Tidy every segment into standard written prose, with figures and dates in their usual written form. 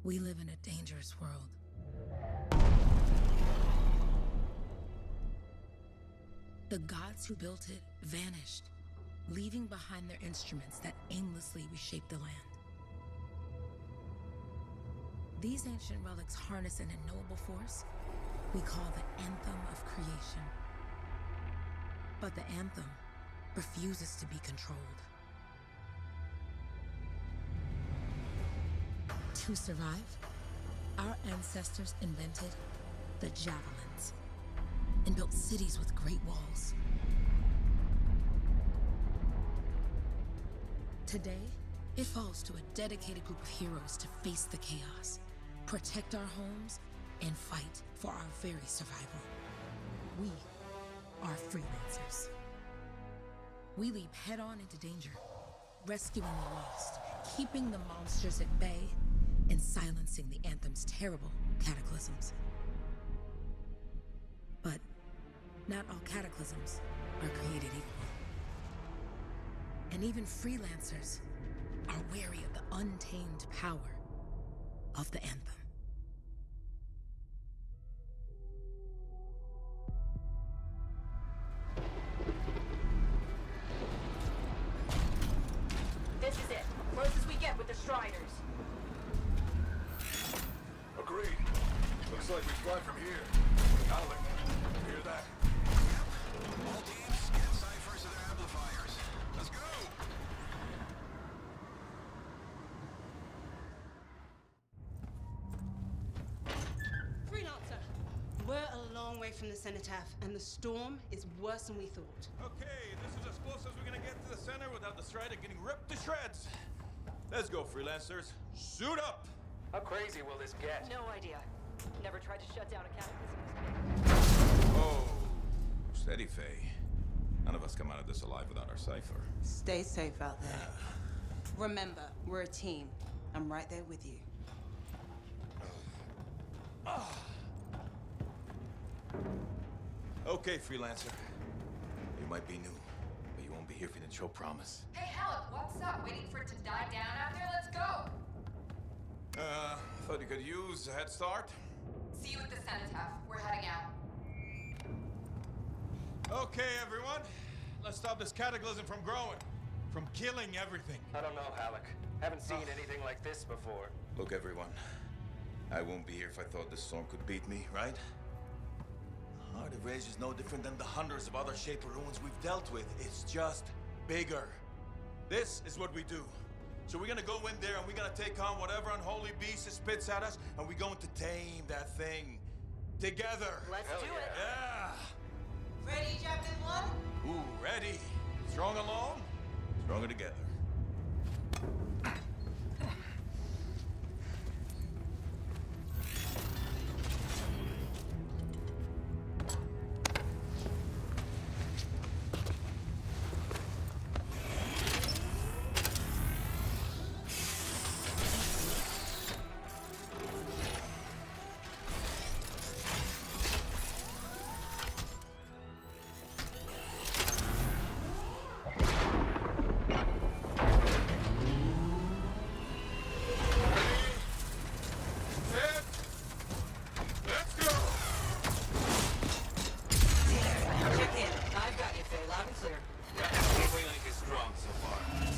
We live in a dangerous world. The gods who built it vanished, leaving behind their instruments that aimlessly reshaped the land. These ancient relics harness an unknowable force we call the Anthem of creation. But the Anthem refuses to be controlled. To survive, our ancestors invented the javelins and built cities with great walls. Today, it falls to a dedicated group of heroes to face the chaos, protect our homes, and fight for our very survival. We are freelancers. We leap head-on into danger, rescuing the lost, keeping the monsters at bay, and silencing the Anthem's terrible cataclysms. But not all cataclysms are created equal. And even freelancers are wary of the untamed power of the Anthem. This is it. Close as we get with the Striders. Agreed. Looks like we fly from here. Alec, hear that? All teams, get ciphers to their amplifiers. Let's go! Freelancer! We're a long way from the cenotaph, and the storm is worse than we thought. Okay, this is as close as we're gonna get to the center without the Strider getting ripped to shreds. Let's go, freelancers. Suit up! How crazy will this get? No idea. Never tried to shut down a cataclysm. Oh, steady, Faye. None of us come out of this alive without our cipher. Stay safe out there. Remember, we're a team. I'm right there with you. Okay, freelancer. You might be new, but you won't be here for the show promise. Hey, Helen, what's up? Waiting for it to die down out there? Let's go! Thought you could use a head start. See you at the cenotaph. We're heading out. Okay, everyone. Let's stop this cataclysm from growing. From killing everything. I don't know, Halleck. Haven't seen anything like this before. Look, everyone. I won't be here if I thought this storm could beat me, right? Heart of Rage is no different than the hundreds of other shaper ruins we've dealt with. It's just bigger. This is what we do. So we're gonna go in there and we're gonna take on whatever unholy beast it spits at us, and we're going to tame that thing. Together. Let's do it. Yeah! Ready, Captain 1? Ooh, ready. Strong alone, stronger together.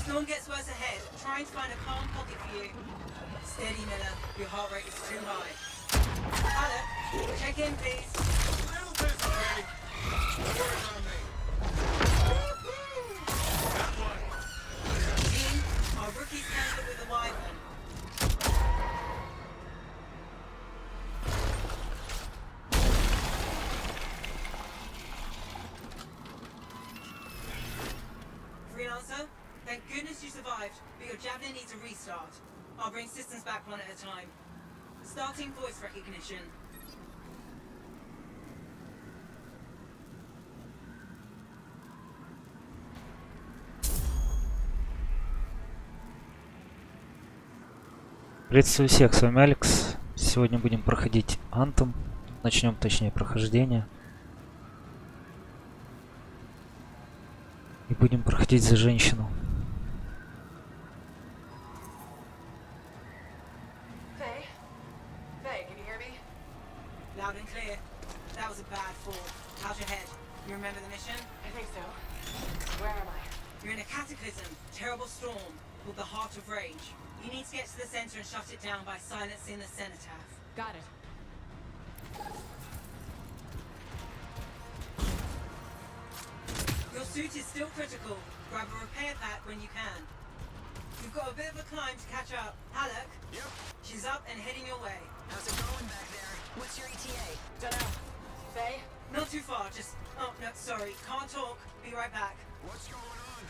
Storm gets worse ahead. Trying to find a calm pocket for you. Steady, Miller. Your heart rate is too high. Hello. Check in, please. Little bit, okay? Words on me. That one. Team, our rookies handle it with a wyvern. Freelancer, thank goodness you survived, but your javelin needs a restart. I'll bring systems back one at a time. Starting voice recognition. Приветствую всех, с вами Алекс. Сегодня будем проходить Anthem. Начнем, точнее, прохождение. И будем проходить за женщину. Faye, cataclysm, terrible storm, called the Heart of Rage. You need to get to the center and shut it down by silencing the cenotaph. Got it. Your suit is still critical. Grab a repair pack when you can. You've got a bit of a climb to catch up. Halleck? Yep. She's up and heading your way. How's it going back there? What's your ETA? Dunno. Faye? Not too far, just... Oh, no, sorry. Can't talk. Be right back. What's going on?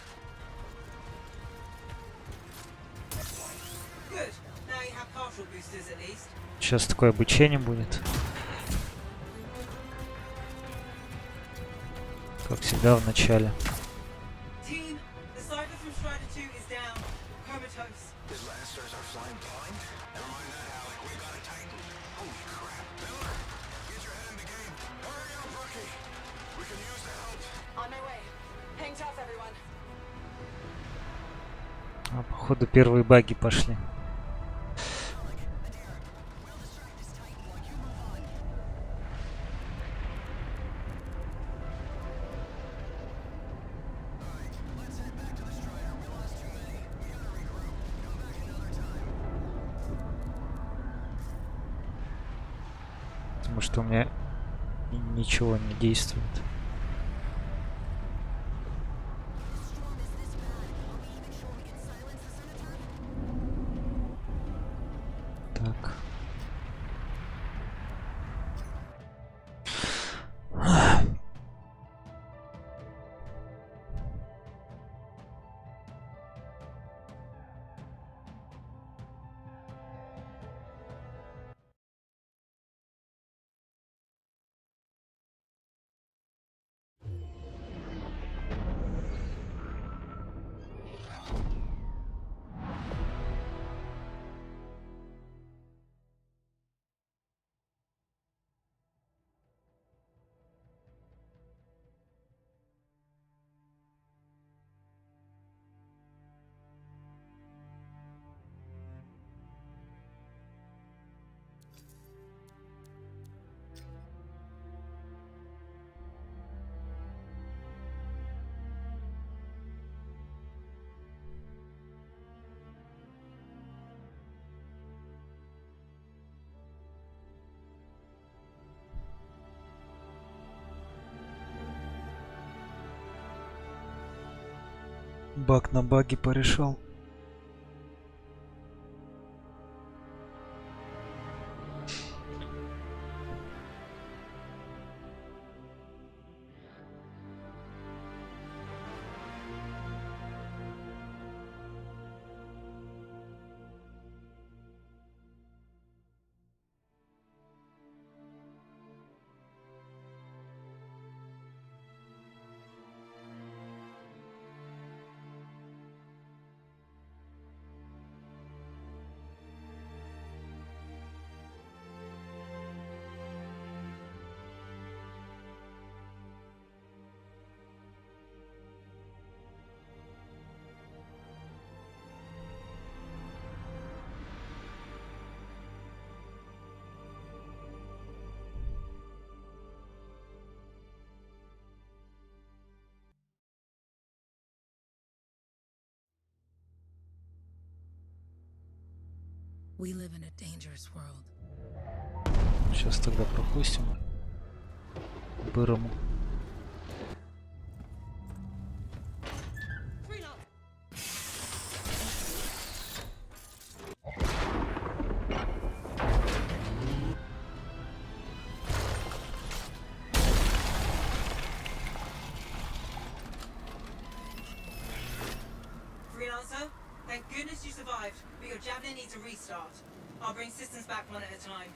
Good. Now you have partial boosters at least. Сейчас такое обучение будет. Как всегда в начале. Team, the cipher from Strider 2 is down. Comatose. His lancers are flying blind? Never mind that, Alec. We got it tightened. Holy crap. Miller, get your head in the game. Hurry up, rookie. We can use the help. On my way. Hang tough, everyone. А, походу первые баги пошли. Потому что у меня ничего не действует. Так. Баг на баги порешал. We live in a dangerous world. Сейчас тогда пропустим. Бырому. Freelancer, thank goodness you survived, but your javelin needs a restart. I'll bring systems back one at a time.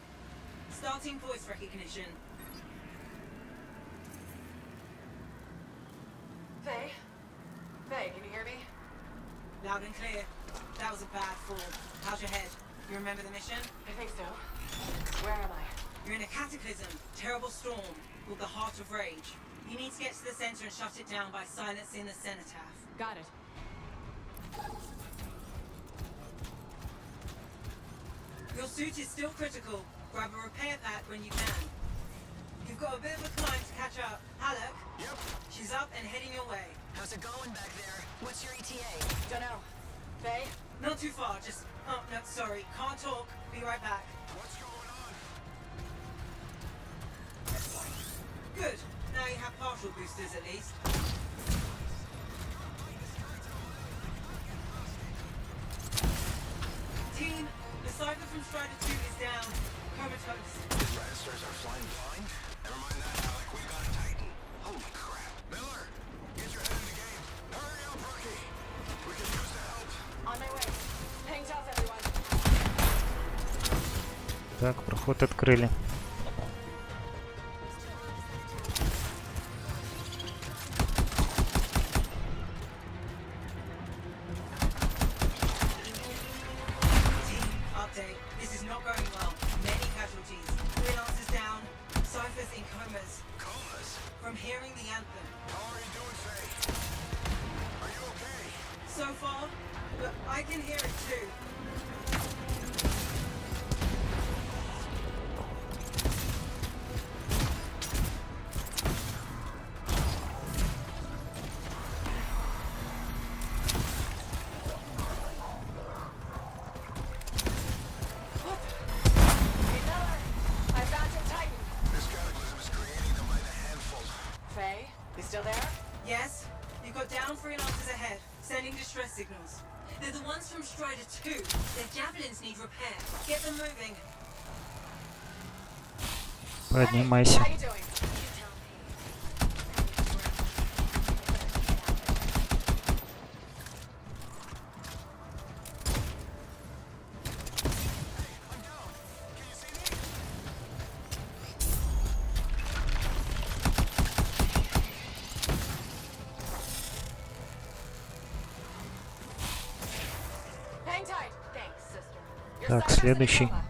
Starting voice recognition. Faye? Faye, can you hear me? Loud and clear. That was a bad fall. How's your head? You remember the mission? I think so. Where am I? You're in a cataclysm, terrible storm, called the Heart of Rage. You need to get to the center and shut it down by silencing the cenotaph. Got it. Your suit is still critical. Grab a repair pack when you can. You've got a bit of a climb to catch up. Halleck? Yep. She's up and heading your way. How's it going back there? What's your ETA? Dunno. Faye? Not too far, just... Oh, no, sorry. Can't talk. Be right back. What's going on? Good. Now you have partial boosters at least. Team, the cipher from Strider 2 is down. Comatose. Registers are flying blind? Never mind that, Alec. We got a Titan. Holy crap. Miller, get your head in the game. Hurry up, rookie. We can use the help. On my way. Hang tough, everyone. Так, проход открыли. From hearing the anthem. How are you doing, Faye? Are you okay? So far, but I can hear it too. Hey, Miller. I found your Titan. This cataclysm is creating them by the handful. Faye, you still there? Yes, you've got down 3 ounces ahead, sending distress signals. They're the ones from Strider 2. Their javelins need repair. Get them moving. Поднимайся. How you doing? Hang tight. Thanks, sister. Your Так, cipher's in a следующий. coma.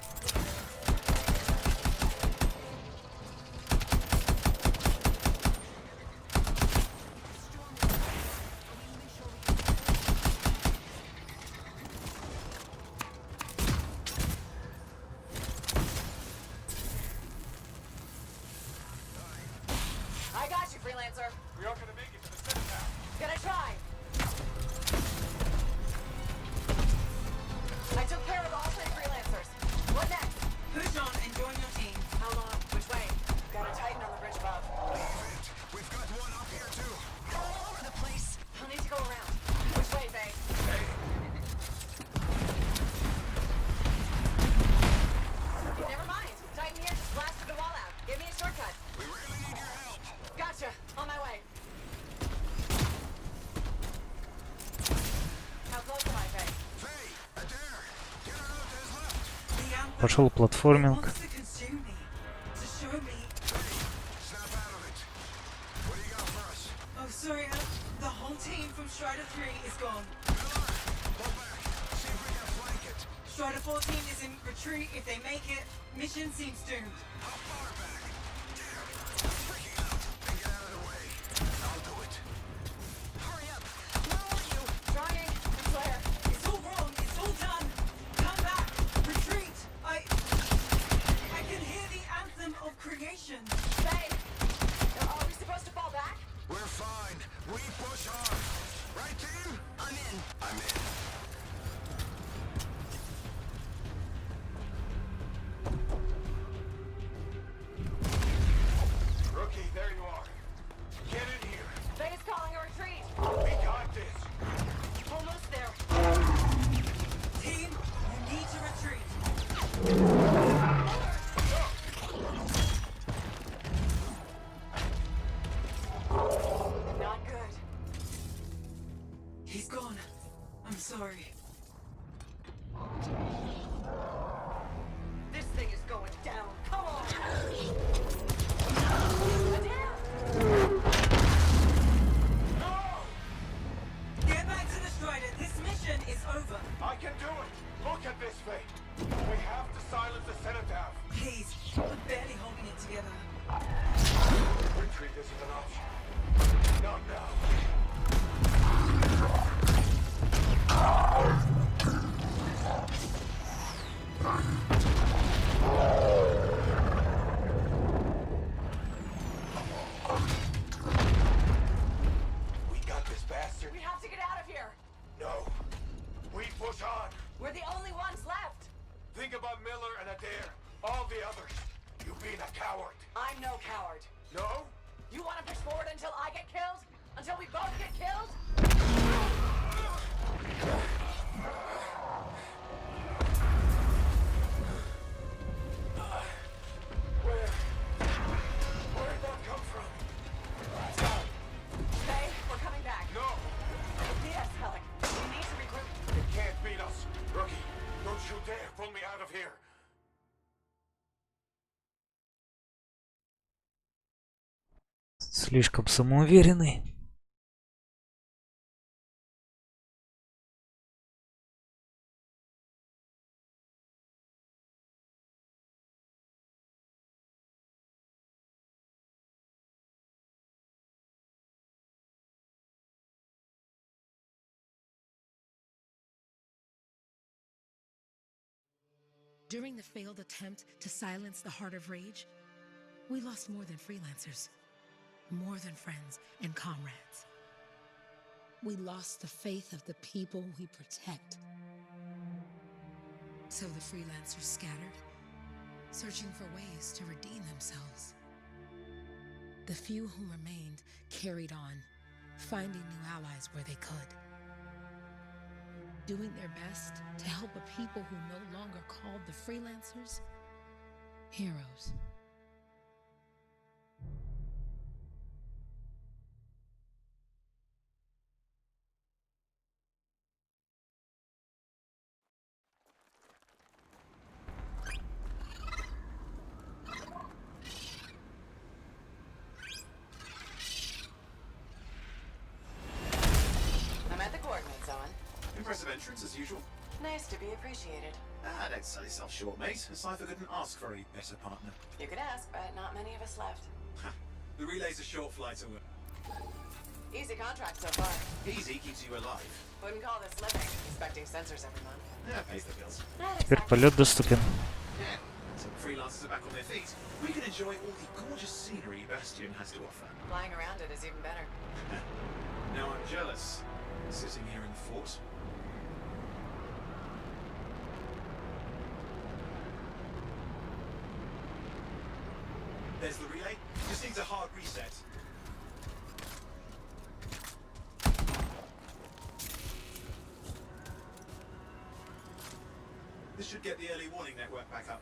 I got you, freelancer. We aren't gonna make it to the center now. Gonna try. I took care of all 3 freelancers. What next? Push on and join your team. How long? Which way? Got a Titan on the bridge above. Leave it. We've got one up here, too. All over the place. I'll need to go around. Which way, Faye? Never mind. Titan here just blasted the wall out. Give me a shortcut. We really need your help. Gotcha. On my way. How close am I, Faye? Faye, Adair, get her out to his left. The anthem Пошел платформинг. wants to consume me. To show me. Faye, snap out of it. What do you got for us? Oh, sorry, the whole team from Strider 3 is gone. Miller, pull back. See if we can flank it. Strider 14 is in retreat. If they make it, mission seems doomed. How far back? Damn. Freaking out. And get out of the way. I'll do it. Hurry up. Where are you? Trying. Claire. It's all wrong. It's all done. Come back. Retreat. I can hear the anthem of creation. Faye. Are we supposed to fall back? We're fine. We push on. Right, team? I'm in. I'm in. Rookie, there you are. Get in here. Faye's calling a retreat. We got this. Almost there. Team, you need to retreat. Not good. He's gone. I'm sorry. This thing is going down. Come on. Adair. No! Get back to the Strider. This mission is over. I can do it. Look at this, Faye. We have to silence the Cenotaph. Please, I'm barely holding it together. Retreat isn't an option. Not now. bastard. We have to get out of here. No. We push on. We're the only ones left. Think about Miller and Adair. All the others. You've been a coward. I'm no coward. No? You want to push forward until I get killed? Until we both get killed? Where'd that come from? Stay. We're coming back. No! Beat us, Alec. We need to regroup. They can't beat us. Rookie, don't you dare pull me out of here. Слишком самоуверенный. During the failed attempt to silence the heart of rage, we lost more than freelancers, more than friends and comrades. We lost the faith of the people we protect. So the freelancers scattered, searching for ways to redeem themselves. The few who remained carried on, finding new allies where they could, doing their best to help a people who no longer called the freelancers heroes. I'm at the coordinates, Owen. Impressive entrance, as usual. Nice to be appreciated. Don't sell yourself short, mate. A cipher couldn't ask for a better partner. You could ask, but not many of us left. The relay's a short flight away. Easy contract so far. Easy keeps you alive. Wouldn't call this living, inspecting sensors every month. Yeah, pays the bills. Not Теперь exactly. полет доступен. Yeah. So the freelancers are back on their feet. We can enjoy all the gorgeous scenery Bastion has to offer. Flying around it is even better. Now I'm jealous. Sitting here in the fort. There's the relay. Just needs a hard reset. This should get the early warning network back up.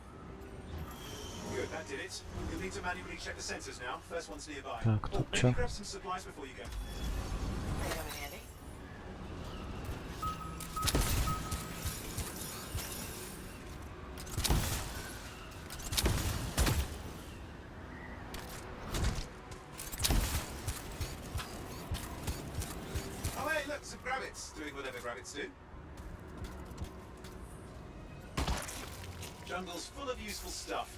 Good, that did it. You'll need to manually check the sensors now. First one's nearby. Так, тут Maybe чё? grab some supplies before you go. They come in handy. Oh hey, look, some grabbits. Doing whatever grabbits do. Jungle's full of useful stuff.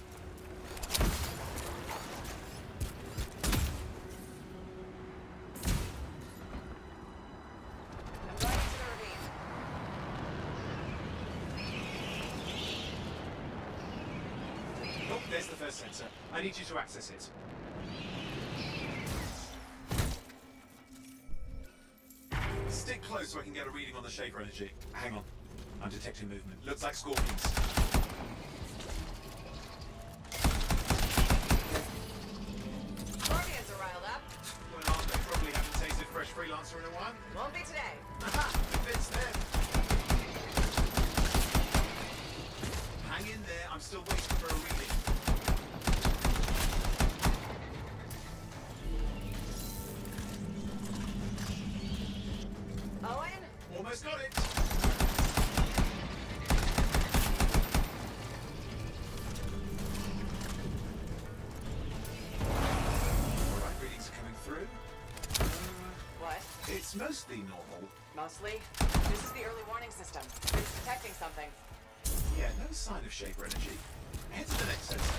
I'm going into the ravine. Oh, there's the first sensor. I need you to access it. Stick close so I can get a reading on the shaper energy. Hang on. I'm detecting movement. Looks like scorpions. Scorpions are riled up. Well, aren't they? Probably haven't tasted fresh freelancer in a while. Won't be today. Aha! Fits them. Hang in there. I'm still waiting for a reading. Owen? Almost got it. Alright, readings are coming through. What? It's mostly normal. Mostly? This is the early warning system. It's detecting something. Yeah, no sign of shaper energy. Head to the next sensor.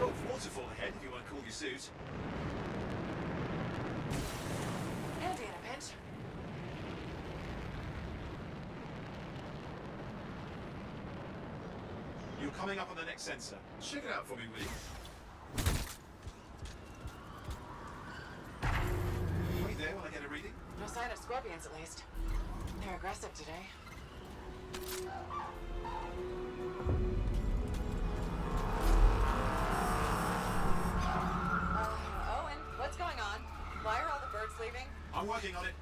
Oh, waterfall ahead if you want to cool your suit. Handy in a pinch. You're coming up on the next sensor. Check it out for me, will you? Wait there while I get a reading. champions at least. They're aggressive today. Owen, what's going on? Why are all the birds leaving? I'm working on it.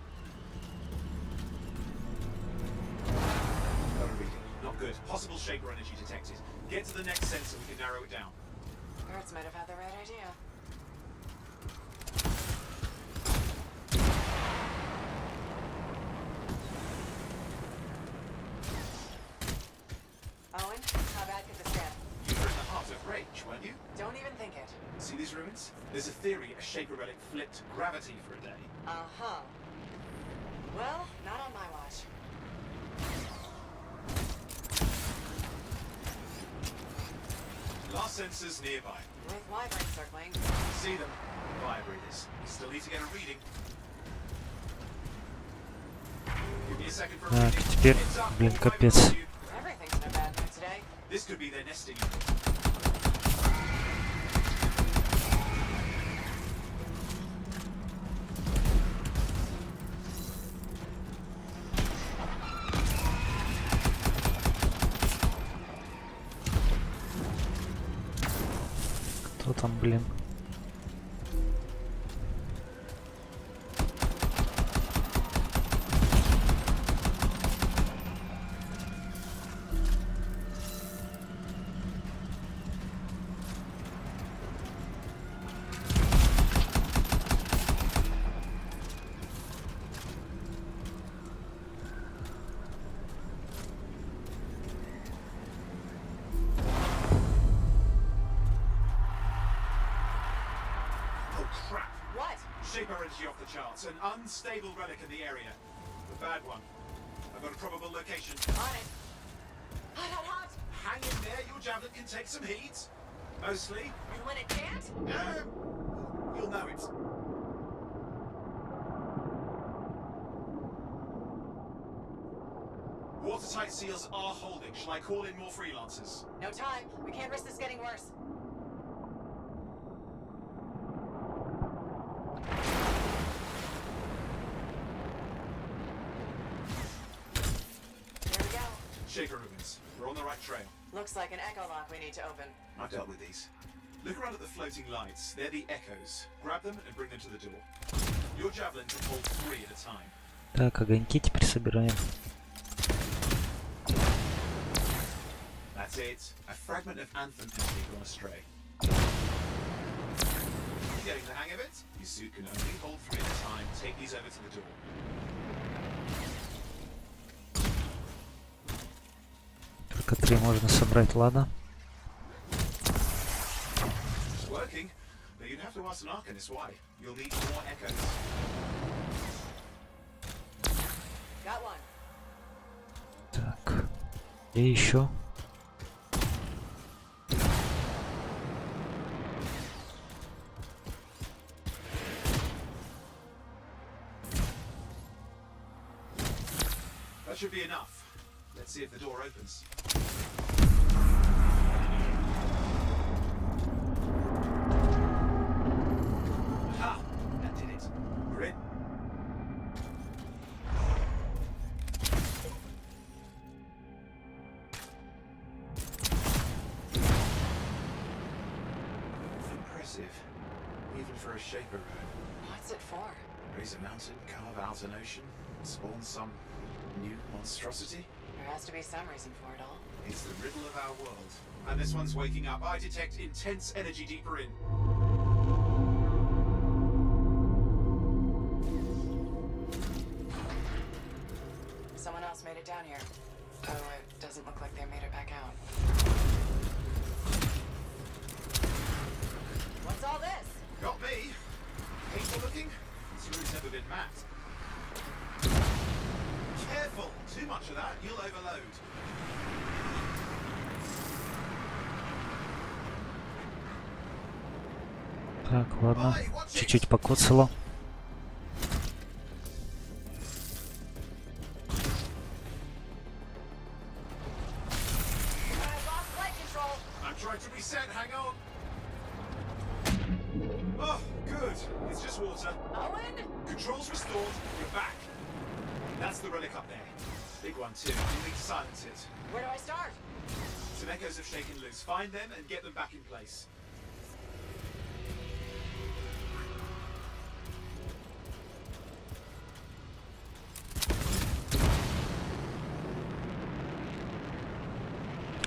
Got a reading. Not good. Possible shaper energy detected. Get to the next sensor, we can narrow it down. Birds might have had the right idea. Owen, how bad could this get? You were in the heart of rage, weren't you? Don't even think it. See these ruins? There's a theory a shaper relic flipped gravity for a day. Uh-huh. Well, not on my watch. Last sensor's nearby. With wyverns circling. See them? Fire breathers. Still need to get a reading. Give me a second for a Так, reading. теперь, It's up. блин, All капец. five you. Everything's in a bad mood today. This could be their nesting. Кто там, блин? Crap! What? Shaper energy off the charts. An unstable relic in the area. A bad one. I've got a probable location. On it. Hot, hot, hot! Hang in there, your javelin can take some heat. Mostly. And when it can't? You'll know it. Watertight seals are holding. Shall I call in more freelancers? No time. We can't risk this getting worse. Here we go. Shaper ruins. We're on the right trail. Looks like an echo lock we need to open. I've dealt with these. Look around at the floating lights. They're the echoes. Grab them and bring them to the door. Your javelin can hold 3 at a time. Так, огоньки теперь собираем. That's it. A fragment of Anthem energy gone astray. Getting the hang of it? Your suit can only hold 3 at a time. Take these over to the door. Только 3 можно собрать, ладно? It's working, but you'd have to ask an Arcanist why. You'll need more echoes. Got one. Так, и еще. That should be enough. Let's see if the door opens. Ha! That did it. We're in. Impressive. Even for a shaper ruin. What's it for? Raise a mountain, carve out an ocean, spawn some new monstrosity. There has to be some reason for it all. It's the riddle of our world. And this one's waking up. I detect intense energy deeper in. Someone else made it down here. Oh, it doesn't look like they made it back out. What's all this? Got me. Painful looking. This room's never been mapped. Careful! Too much of that, you'll overload. Так, ладно. Чуть-чуть покоцало. I'm trying to reset, hang on. Oh, good. It's just water. Owen? Controls restored, we're back. the relic up there. Big one too. You need to silence it. Where do I start? Some echoes have shaken loose. Find them and get them back in place.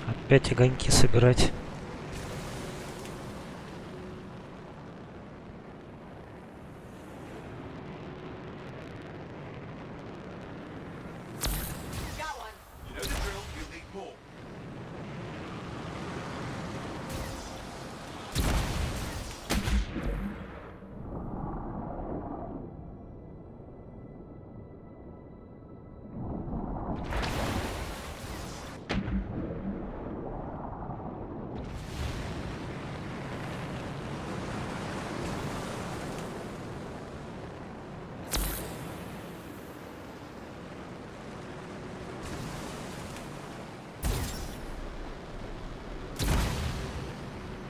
Опять огоньки собирать. Got one. You know the drill. You'll need more.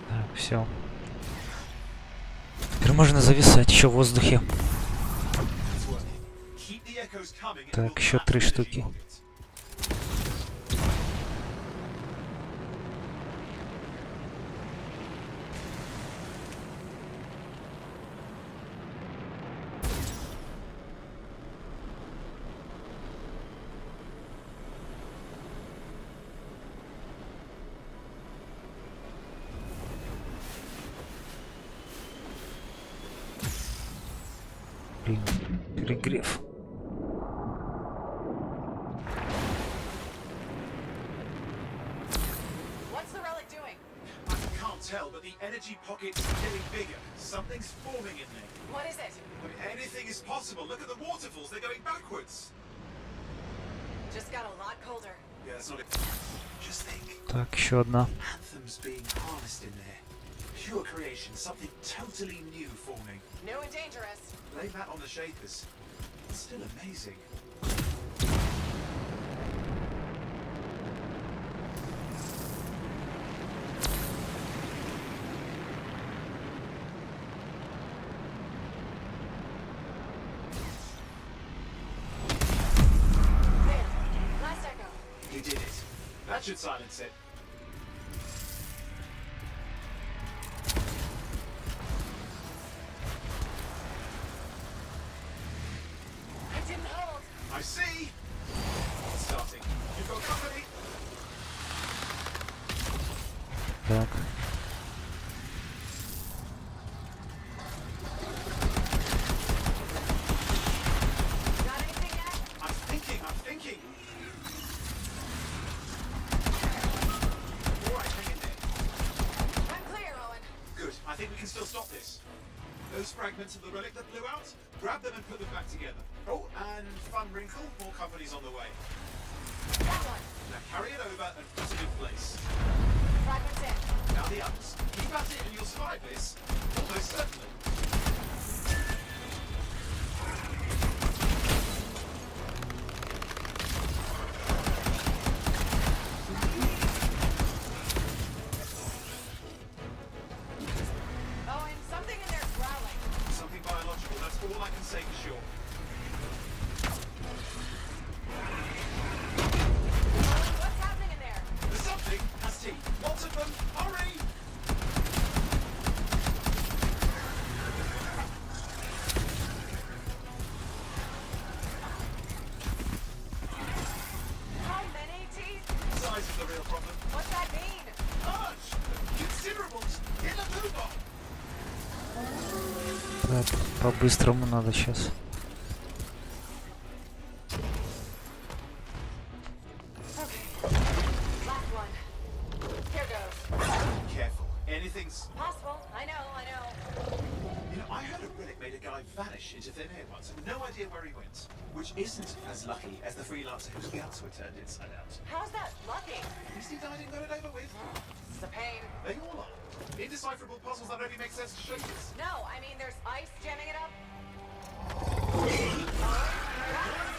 Так, все. Теперь можно зависать еще в воздухе. Keep the echoes coming. Так, еще 3 штуки. Блин, перегрев. What's the relic doing? I can't tell, but the energy pocket's getting bigger. Something's forming in there. What is it? I mean, anything is possible. Look at the waterfalls. They're going backwards. Just got a lot colder. Yeah, that's not it. Just think. Так, еще одна. Anthem's being harnessed in there. Pure creation. Something totally new forming. New and dangerous. Blame that on the shapers. It's still amazing. There. Last echo. You did it. That should silence it. It didn't hold. I see. It's starting. You've got company. Так. Got anything yet? I'm thinking. All right, hang in there. I'm clear, Owen. Good. I think we can still stop this. Those fragments of the relic that blew out, grab them and put them back together. Oh, and fun wrinkle, more companies on the way. Got one. Now carry it over and put it in place. Fragments in. Now the others. Keep at it and you'll survive this. Almost certainly. Owen, something in there's growling. Something biological, that's all I can say for sure. Owen, what's happening in there? There's something, has tea. Lots of them. Hurry! How many teeth? Size is the real problem. What's that mean? Large! Considerable! In the blue box! Так, по-быстрому надо сейчас. Okay. Last one. Here goes. Careful. Anything's... Possible. I know. You know, I heard a relic made a guy vanish into thin air once. No idea where he went. Which isn't as lucky as the freelancer whose guts were turned inside out. How's that lucky? At least he died and got it over with. It's a pain. They all are. Indecipherable puzzles that only make sense to shapers. No, I mean there's ice jamming it up.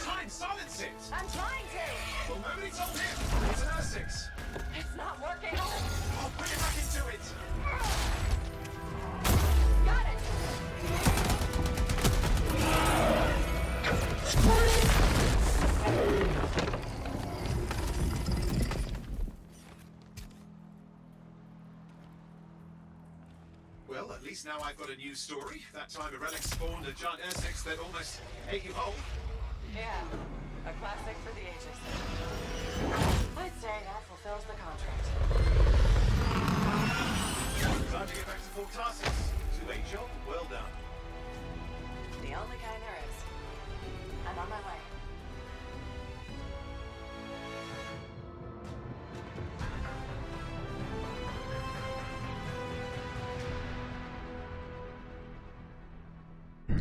Time, silence it! I'm trying to. Well, nobody told him. It's an R6. It's not working. I'll put it back into it. Got it. least now I've got a new story. That time a relic spawned a giant Essex that almost ate you whole. Yeah, a classic for the ages. I'd say that fulfills the contract. Time to get back to full Tarsus. To a job well done. The only kind there is. I'm on my way.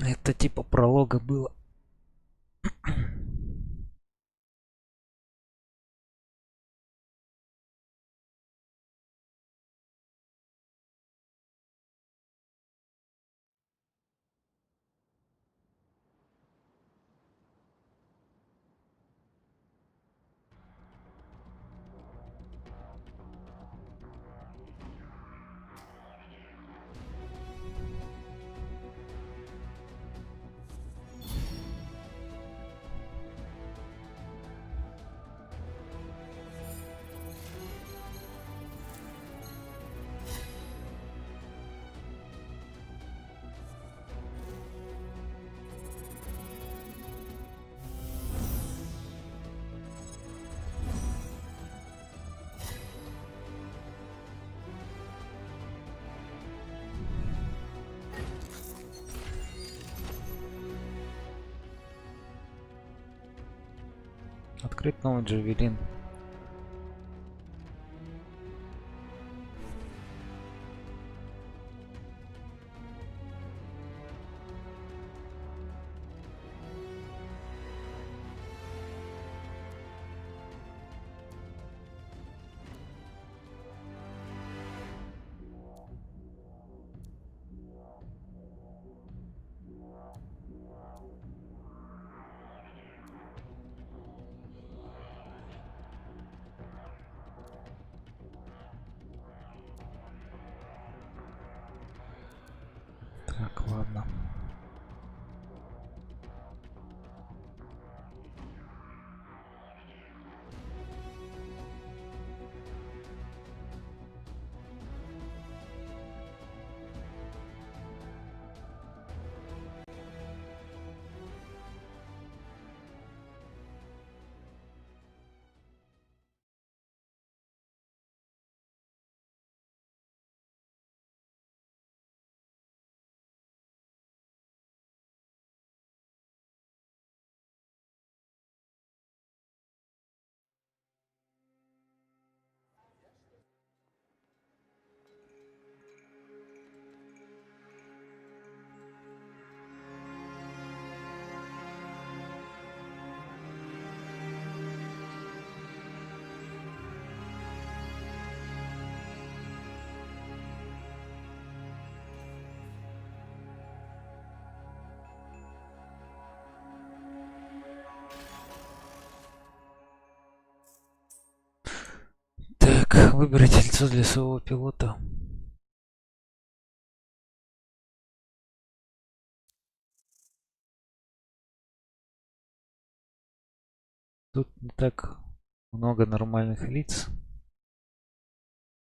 Это типа пролога было. Открыть новый джавелин. Так, ладно. Так, выберите лицо для своего пилота. Тут не так много нормальных лиц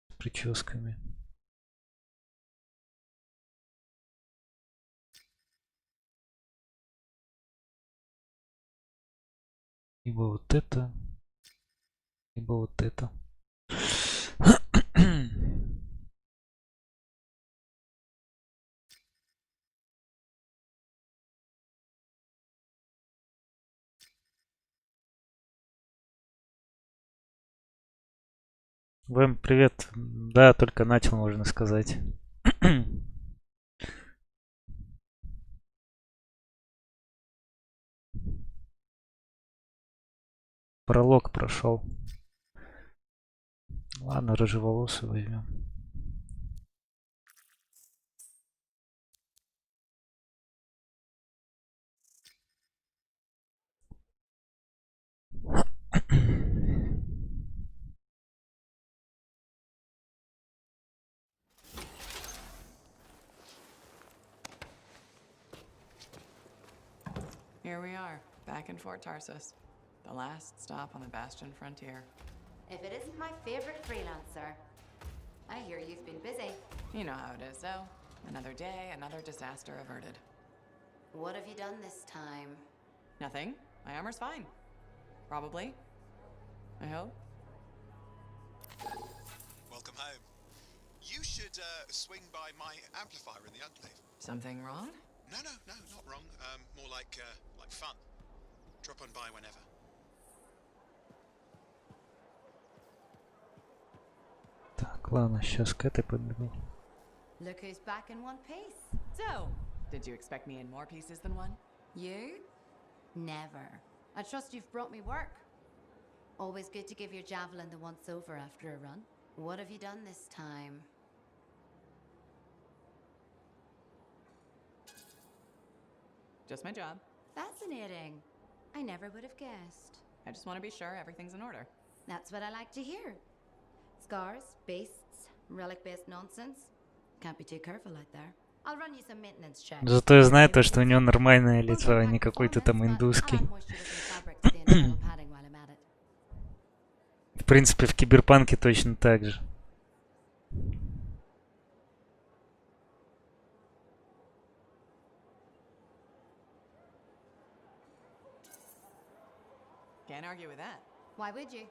с прическами. Либо вот это, либо вот это. Вам привет. Да, только начал, можно сказать. Пролог прошел. Ладно, рыжеволосый возьмем. Here we are, back in Fort Tarsus. The last stop on the Bastion frontier. If it isn't my favorite freelancer. I hear you've been busy. You know how it is, though. Another day, another disaster averted. What have you done this time? Nothing. My armor's fine. Probably. I hope. Welcome home. You should swing by my amplifier in the Enclave. Something wrong? No, not wrong. More like fun. Drop on by whenever. Так, ладно, сейчас к этой подбегу. Look who's back in one piece. So, did you expect me in more pieces than one? You? Never. I trust you've brought me work. Always good to give your javelin the once over after a run. What have you done this time? Just my job. Fascinating. I never would have guessed. I just want to be sure everything's in order. That's what I like to hear. Scars, beasts, relic-based nonsense. Can't be too careful out there. I'll run you some maintenance checks. Зато я знаю то, что у него нормальное лицо, а не какой-то там индусский. В принципе, в Киберпанке точно так же. Can't argue with that. Why would you?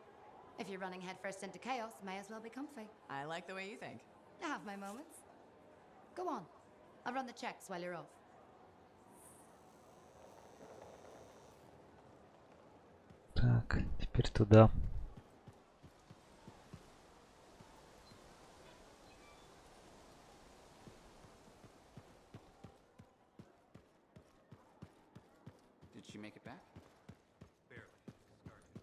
If you're running headfirst into chaos, may as well be comfy. I like the way you think. I have my moments. Go on. I'll run the checks while you're off. Так, теперь туда. Did she make it back? Barely. Started.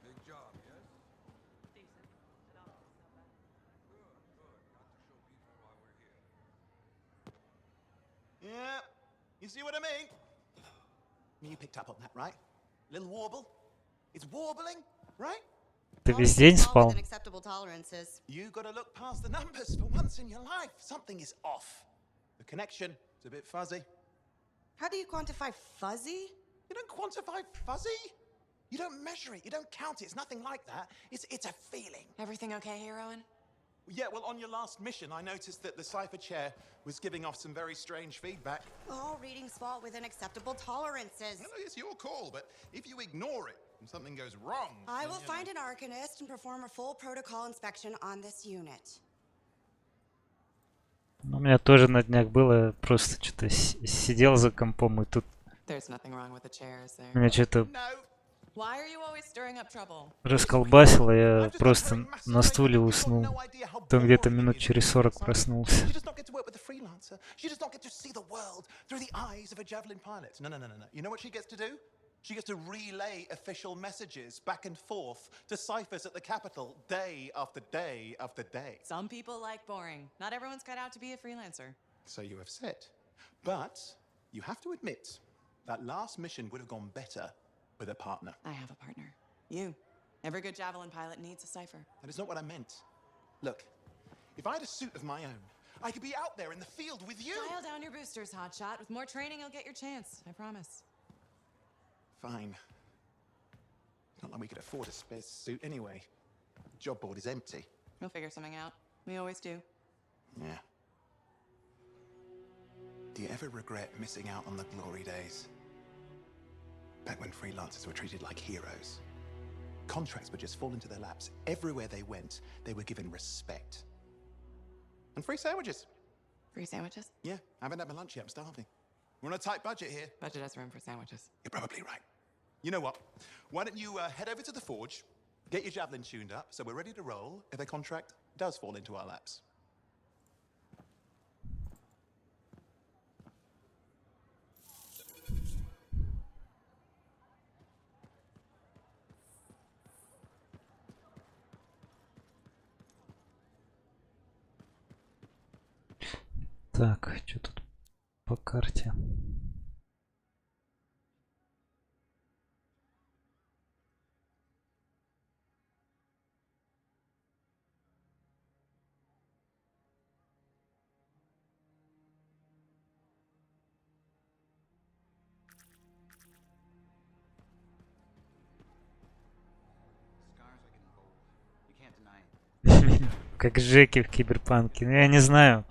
Big job, yes? Decent. And I'll get some back. Good, good. Got to show people why we're here. Yeah, you see what I mean? You picked up on that, right? Little warble? It's warbling, right? Ты весь день спал? You gotta look past the numbers for once in your life. Something is off. The connection is a bit fuzzy. How do you quantify fuzzy? You don't quantify fuzzy. You don't measure it. You don't count it. It's nothing like that. It's a feeling. Everything okay here, Owen? Yeah, well, on your last mission, I noticed that the cipher chair was giving off some very strange feedback. All readings fall within acceptable tolerances. Well, it's your call, but if you ignore it and something goes wrong... I will find an arcanist and perform a full protocol inspection on this unit. Ну, у меня тоже на днях было, просто что-то сидел за компом, и тут меня что-то расколбасило, я просто на стуле уснул. Потом где-то минут через 40 проснулся. She gets to relay official messages back and forth to ciphers at the capital day after day after day. Some people like boring. Not everyone's cut out to be a freelancer. So you have said. But you have to admit that last mission would have gone better with a partner. I have a partner. You. Every good javelin pilot needs a cipher. That is not what I meant. Look, if I had a suit of my own, I could be out there in the field with you. Dial down your boosters, hotshot. With more training, you'll get your chance. I promise. Fine. Not like we could afford a spare suit anyway. The job board is empty. We'll figure something out. We always do. Yeah. Do you ever regret missing out on the glory days? Back when freelancers were treated like heroes. Contracts would just fall into their laps. Everywhere they went, they were given respect. And free sandwiches. Free sandwiches? Yeah, I haven't had my lunch yet. I'm starving. We're on a tight budget here. Budget has room for sandwiches. You're probably right. You know what? Why don't you head over to the forge, get your javelin tuned up, so we're ready to roll if a contract does fall into our laps. Так, что тут по карте? Как Жеки в Киберпанке. Ну, я не знаю.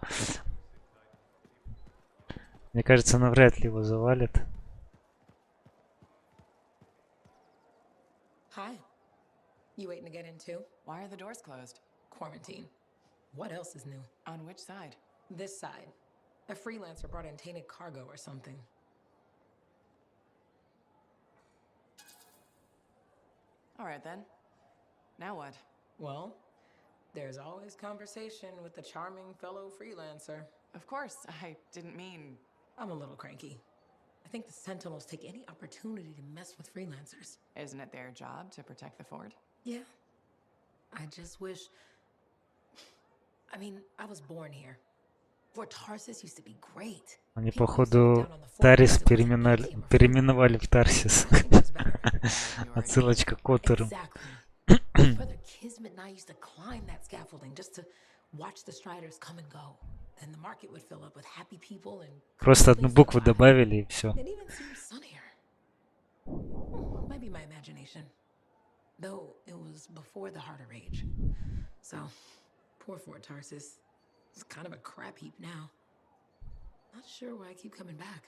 Мне кажется, навряд ли его завалит. Hi. You waiting to get in too? Why are the doors closed? Quarantine. What else is new? On which side? This side. A freelancer brought in tainted cargo or something. All right then. Now what? Well, there's always conversation with the charming fellow freelancer. Of course, I didn't mean... I'm a little cranky. I think the Sentinels take any opportunity to mess with freelancers. Isn't it their job to protect the fort? Yeah. I just wish... I mean, I was born here. Fort Tarsis used to be great. Они, походу, Тарис переименовали в Тарсис. Отсылочка к Котору. Brother Kismet and I used to climb that scaffolding just to watch the striders come and go. Then the market would fill up with happy people and... Просто одну букву добавили и все. It even seems sunnier. Maybe my imagination. Though it was before the Harder Age. So, poor Fort Tarsis. It's kind of a crap heap now. Not sure why I keep coming back.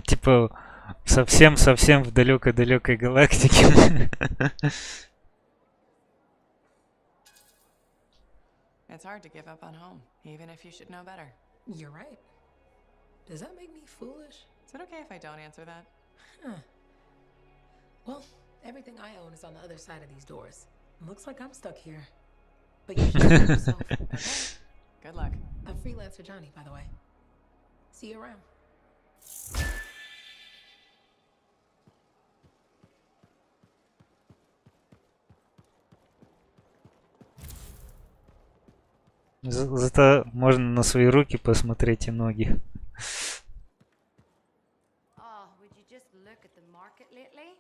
Типа совсем-совсем в далекой-далекой галактике. It's hard to give up on home, even if you should know better. You're right. Does that make me foolish? Is it okay if I don't answer that? Huh. Well, everything I own is on the other side of these doors. Looks like I'm stuck here. But you should help yourself. Okay? Good luck. I'm freelancer Johnny, by the way. See you around. Зато можно на свои руки посмотреть и ноги. Oh, would you just look at the market lately?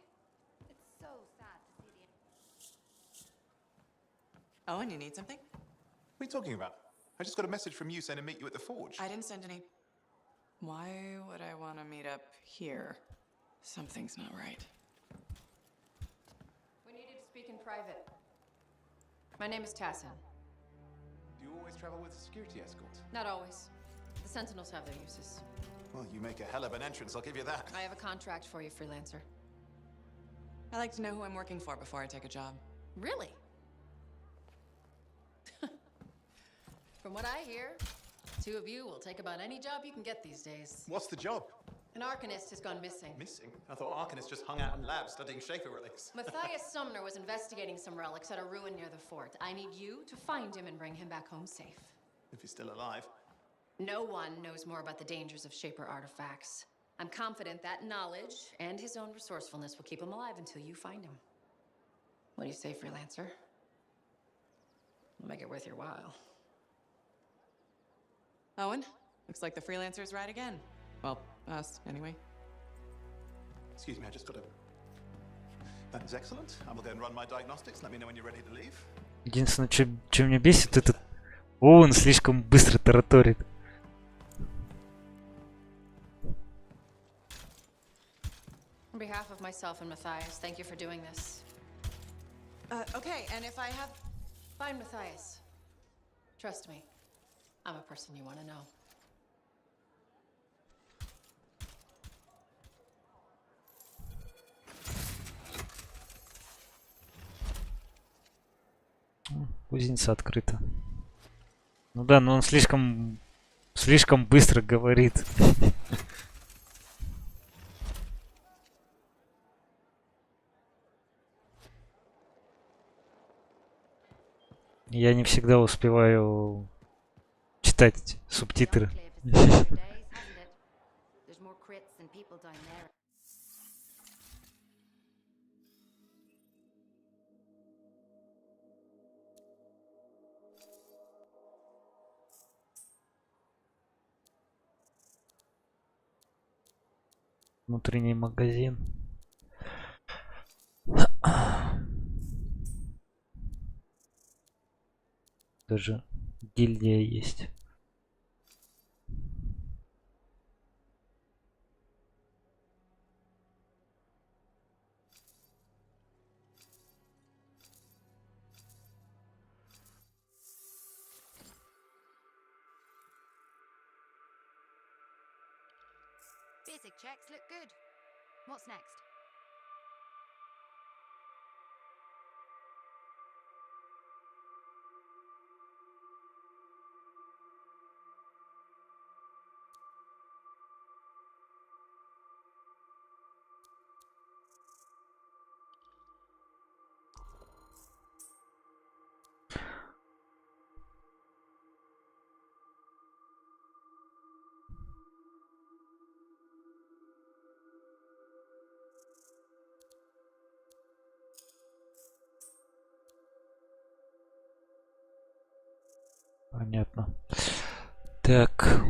It's so sad to see the... Owen, you need something? What are you talking about? I just got a message from you saying to meet you at the forge. I didn't send any... Why would I want to meet up here? Something's not right. We needed to speak in private. My name is Tassin. Do you always travel with a security escort? Not always. The Sentinels have their uses. Well, you make a hell of an entrance, I'll give you that. I have a contract for you, freelancer. I like to know who I'm working for before I take a job. Really? From what I hear, two of you will take about any job you can get these days. What's the job? An Arcanist has gone missing. Missing? I thought Arcanists just hung out in labs studying Schaefer relics. Matthias Sumner was investigating some relics at a ruin near the fort. I need you to find him and bring him back home safe. If he's still alive. No one knows more about the dangers of Shaper artifacts. I'm confident that knowledge and his own resourcefulness will keep him alive until you find him. What do you say, freelancer? We'll make it worth your while. Owen, looks like the freelancer's right again. Well, us, anyway. Excuse me, I just got to... That is excellent. I will go and run my diagnostics. Let me know when you're ready to leave. Единственное, что меня бесит, этот Оуэн слишком быстро тараторит. On behalf of myself and Matthias, thank you for doing this. Okay, and if I have... Find Matthias. Trust me, I'm a person you want to know. Кузница открыта. Ну да, но он слишком быстро говорит. Я не всегда успеваю читать субтитры. Внутренний магазин. Даже гильдия есть. Basic checks look good. What's next? Понятно. Так.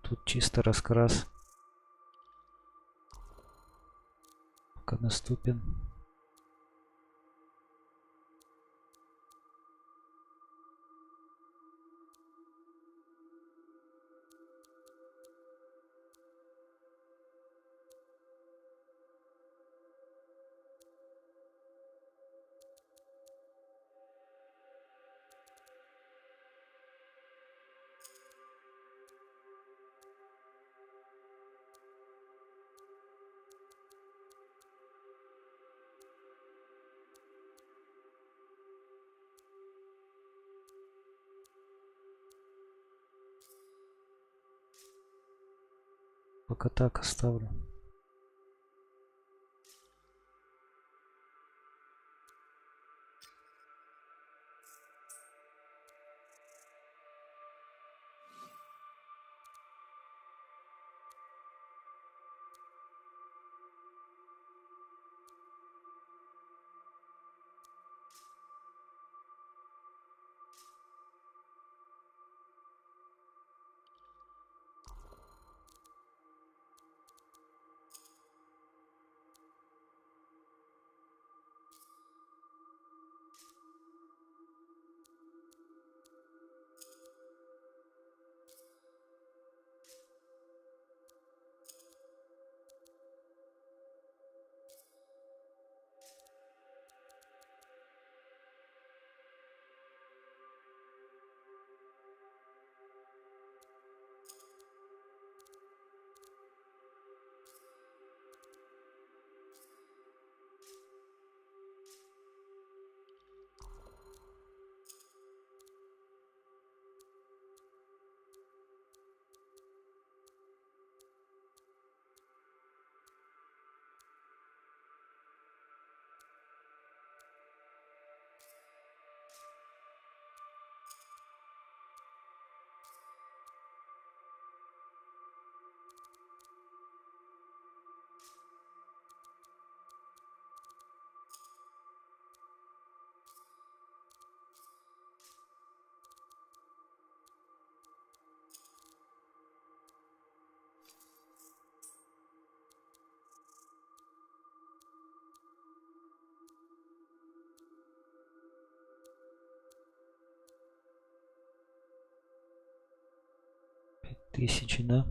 Тут чисто раскрас. Пока наступен. Пока так оставлю. Тысячи, да?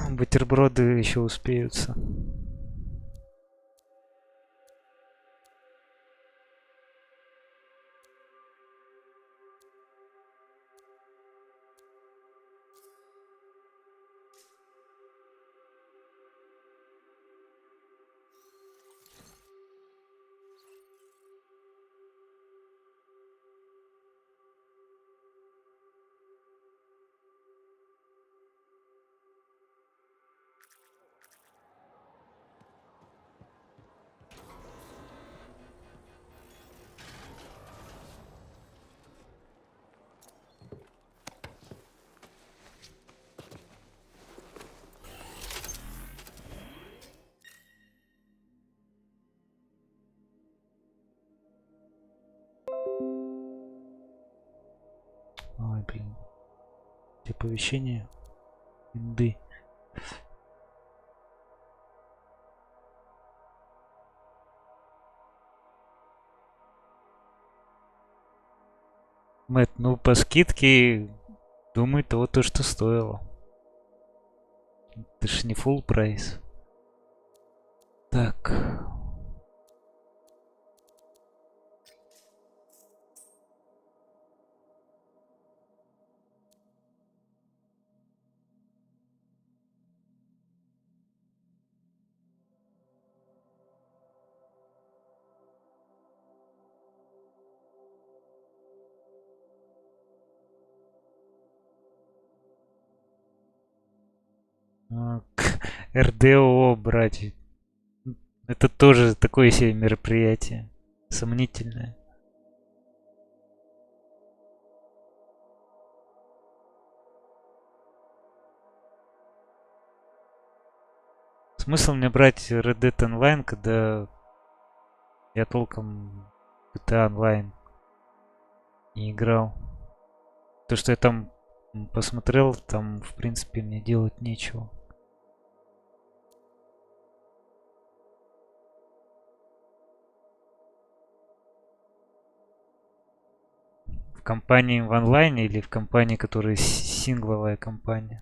Бутерброды еще успеются. Ой, блин. Оповещение. Инды. Мэтт, ну по скидке, думаю, того то, что стоило. Это ж не full прайс. Так. РДО брать. Это тоже такое себе мероприятие. Сомнительное. Смысл мне брать Red Dead Online, когда я толком GTA Online не играл. То, что я там посмотрел, там в принципе мне делать нечего. В компании в онлайне или в компании, которая сингловая компания?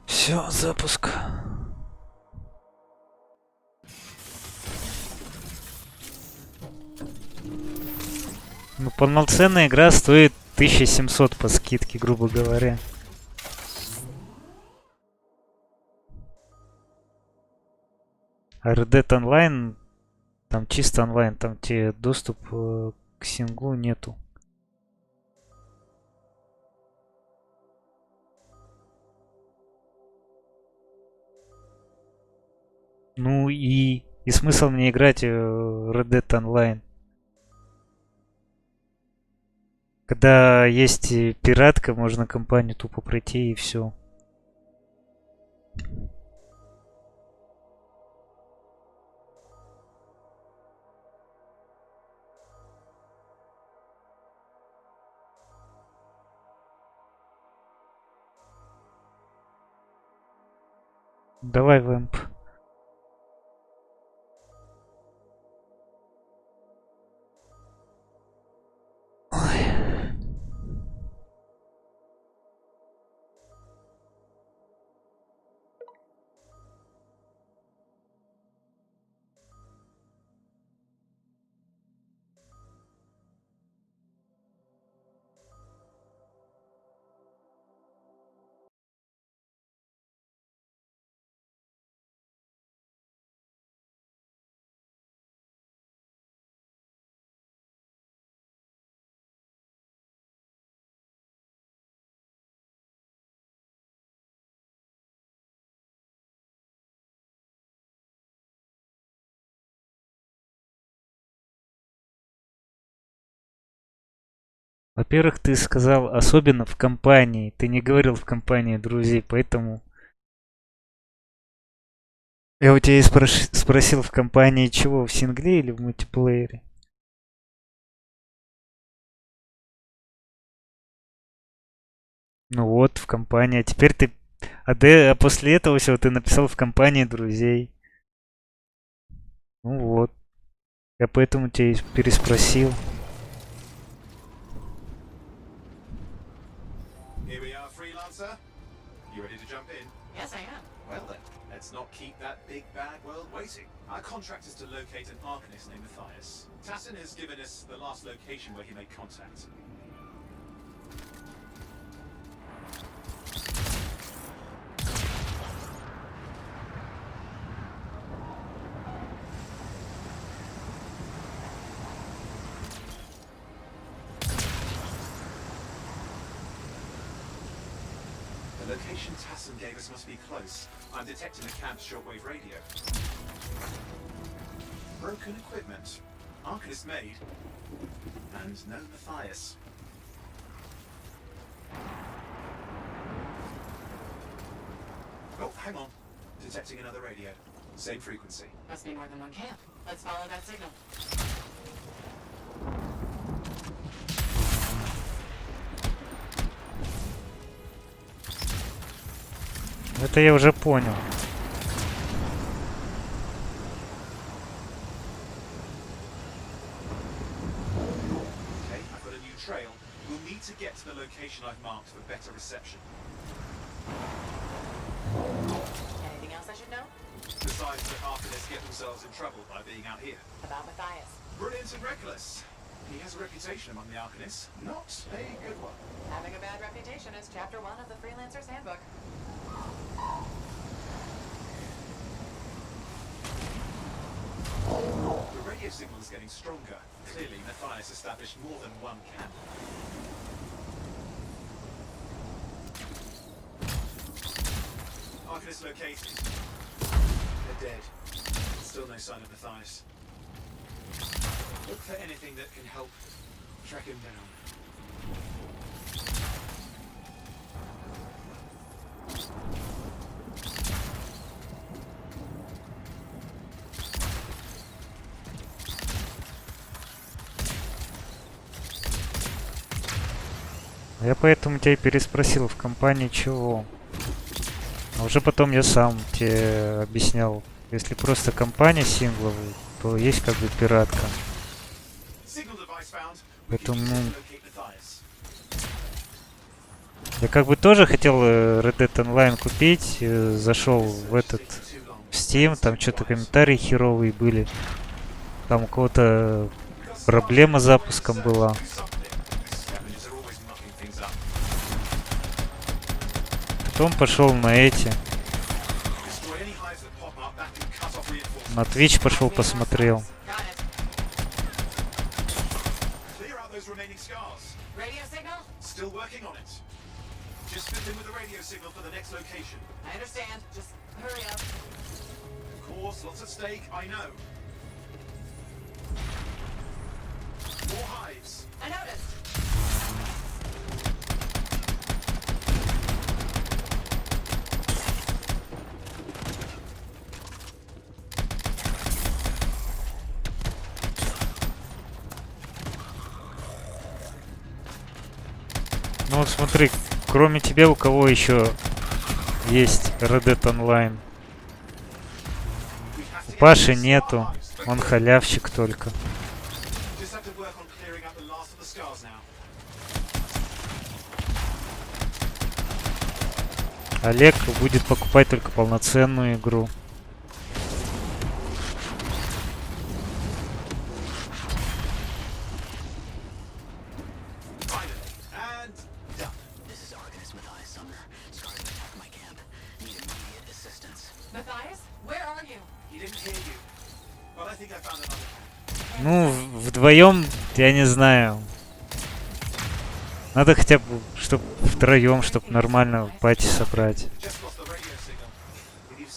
Все, запуск. Ну, полноценная игра стоит 1700 по скидке, грубо говоря. А Red Dead Online, там чисто онлайн, там тебе доступ к синглу нету. Ну и смысл мне играть в Red Dead Online. Когда есть пиратка, можно компанию тупо пройти и все. Давай, вэмп. Во-первых, ты сказал особенно в компании. Ты не говорил в компании друзей, поэтому... Я у тебя и спросил, в компании чего, в сингле или в мультиплеере? Ну вот, в компании. А теперь ты... А после этого всего ты написал в компании друзей. Ну вот. Я поэтому тебя и переспросил. Here we are, freelancer. You ready to jump in? Yes, I am. Well then, let's not keep that big bad world waiting. Our contract is to locate an Arcanist named Matthias. Tassin has given us the last location where he made contact. The location Tassin gave us must be close. I'm detecting a camp's shortwave radio. Broken equipment. Arcanist made. And no Matthias. Oh, hang on. Detecting another radio. Same frequency. Must be more than one camp. Let's follow that signal. Это я уже понял. Okay, I've got a new trail. We'll need to get to the location I've marked for better reception. Anything else I should know? Besides that Arcanists get themselves in trouble by being out here. About Matthias. Brilliant and reckless. He has a reputation among the Arcanists. Not a good one. Having a bad reputation is chapter 1 of the Freelancer's Handbook. The radio signal is getting stronger. Clearly, Matthias established more than one camp. Arcanist located. They're dead. Still no sign of Matthias. Look for anything that can help track him down. Я поэтому тебя и переспросил в компании чего. А уже потом я сам тебе объяснял. Если просто компания сингловая, то есть как бы пиратка. Поэтому я как бы тоже хотел Red Dead Online купить. Зашел в этот в Steam, там что-то комментарии херовые были. Там у кого-то проблема с запуском была. Потом пошел на эти. На Twitch пошел, посмотрел. Ну вот смотри, кроме тебя у кого еще есть Red Dead Online? У Паши нету, он халявщик только. Олег будет покупать только полноценную игру. Ну, вдвоем, я не знаю. Надо хотя бы, чтобы втроем, чтобы нормально пати собрать.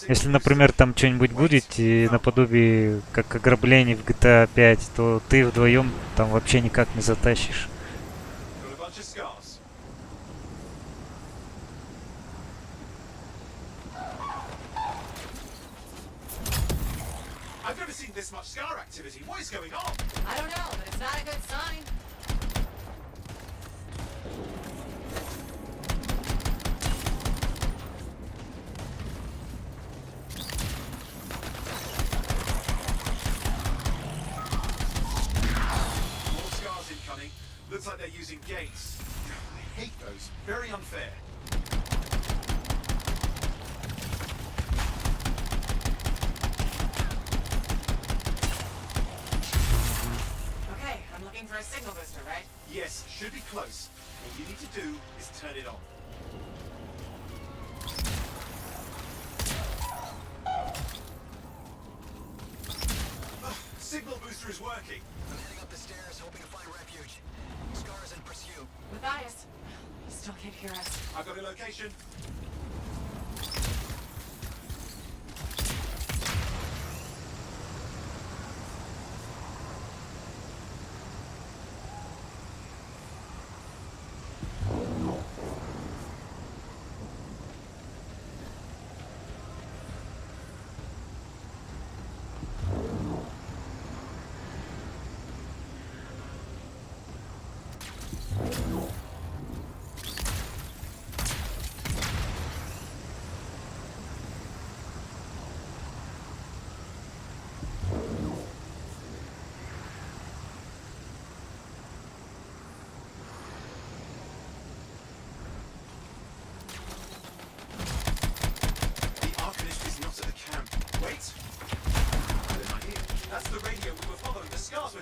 Если, например, там что-нибудь будет, и наподобие как ограбление в GTA 5, то ты вдвоем там вообще никак не затащишь. seeing this much scar activity. What is going on? I don't know, but it's not a good sign. More scars incoming. Looks like they're using gates. I hate those. Very unfair. Okay, I'm looking for a signal booster, right? Yes, should be close. All you need to do is turn it on. Signal booster is working. I'm heading up the stairs, hoping to find refuge. Scars in pursuit. Matthias, he still can't hear us. I've got a location.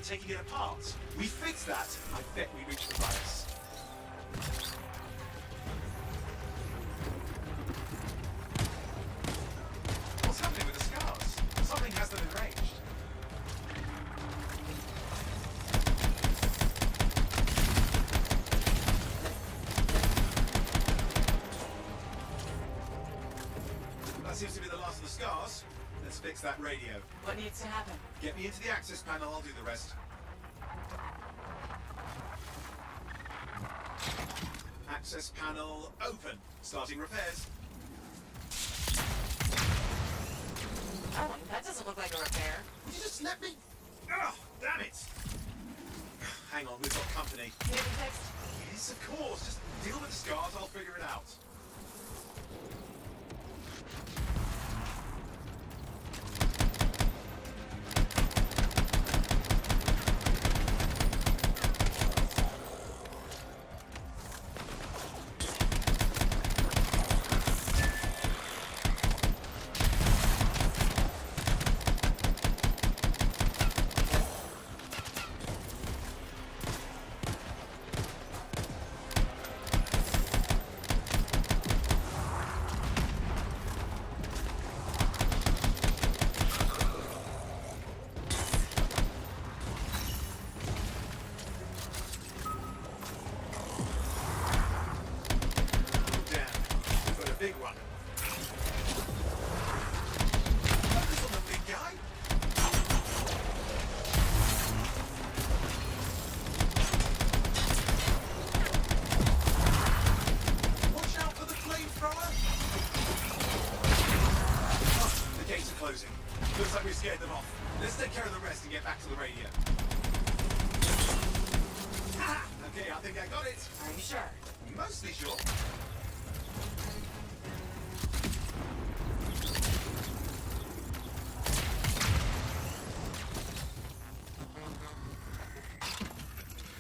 Taking it apart. We fixed that. I bet we reached the virus. What's happening with the scars? Something has them enraged. That seems to be the last of the scars. Let's fix that radio. What needs to happen? Get me into the access panel, I'll do the rest. Access panel open. Starting repairs. Oh, that doesn't look like a repair. Would you just let me? Oh, damn it! Hang on, we've got company. Can it be fixed? Yes, of course. Just deal with the scars, I'll figure it out.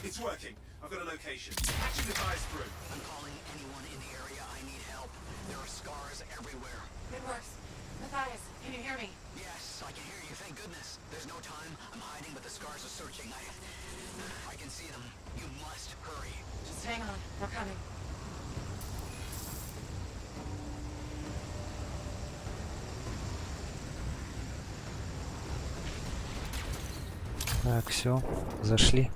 It's working. I've got a location. Patching the guys through. I'm calling anyone in the area. I need help. There are scars everywhere. It works. Matthias, can you hear me? Yes, I can hear you. Thank goodness. There's no time. I'm hiding, but the scars are searching. I can see them. You must hurry. Just hang on. We're coming. Так, все, зашли.